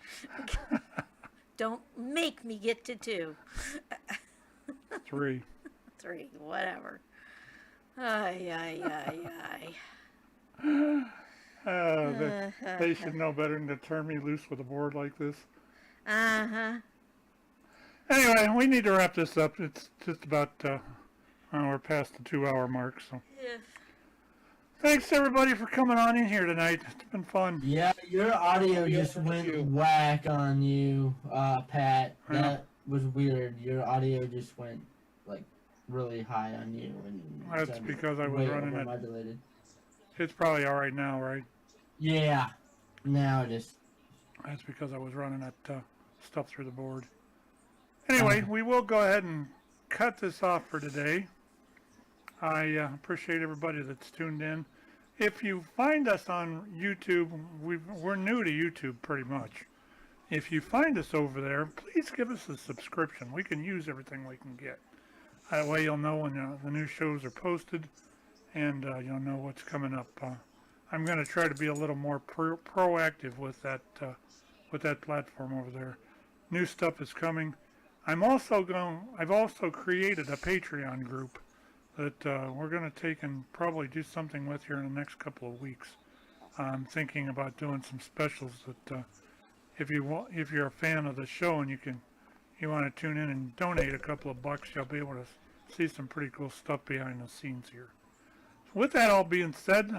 Don't make me get to 2. 3. 3, whatever. Ay. They should know better than to turn me loose with a board like this. Anyway, we need to wrap this up. It's just about, we're past the 2-hour mark, so. Yeah. Thanks, everybody, for coming on in here tonight. It's been fun. Yeah, your audio just went whack on you, Pat. That was weird. Your audio just went, like, really high on you. And that's because I was running it. It's probably all right now, right? Yeah, now it is. That's because I was running that stuff through the board. Anyway, we will go ahead and cut this off for today. I appreciate everybody that's tuned in. If you find us on YouTube, we're new to YouTube pretty much. If you find us over there, please give us a subscription. We can use everything we can get. That way you'll know when the new shows are posted, and you'll know what's coming up. I'm going to try to be a little more proactive with that platform over there. New stuff is coming. I've also created a Patreon group that we're going to take and probably do something with here in the next couple of weeks. I'm thinking about doing some specials that if you're a fan of the show and you want to tune in and donate a couple of bucks, you'll be able to see some pretty cool stuff behind the scenes here. So with that all being said,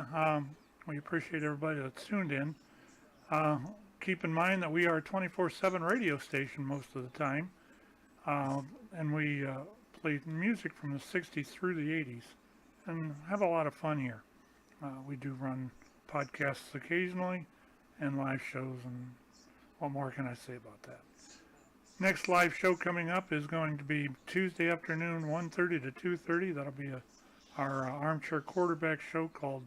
we appreciate everybody that's tuned in. Keep in mind that we are a 24/7 radio station most of the time, and we play music from the 60s through the 80s and have a lot of fun here. We do run podcasts occasionally and live shows, and what more can I say about that? Next live show coming up is going to be Tuesday afternoon, 1:30 to 2:30. That'll be our armchair quarterback show called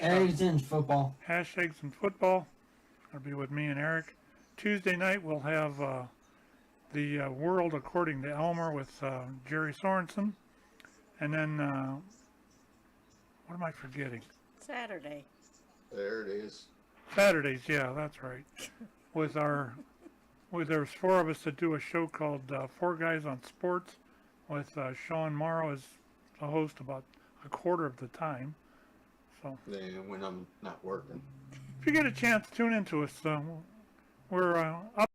Eggs and football. Hash Eggs and Football. That'll be with me and Eric. Tuesday night we'll have the World According to Elmer with Jerry Sorensen. And then, what am I forgetting? Saturday. There it is. Saturdays, yeah, that's right. There's four of us that do a show called Four Guys on Sports with Sean Morrow as the host about a quarter of the time. So Yeah, when I'm not working. if you get a chance, tune into us. We're up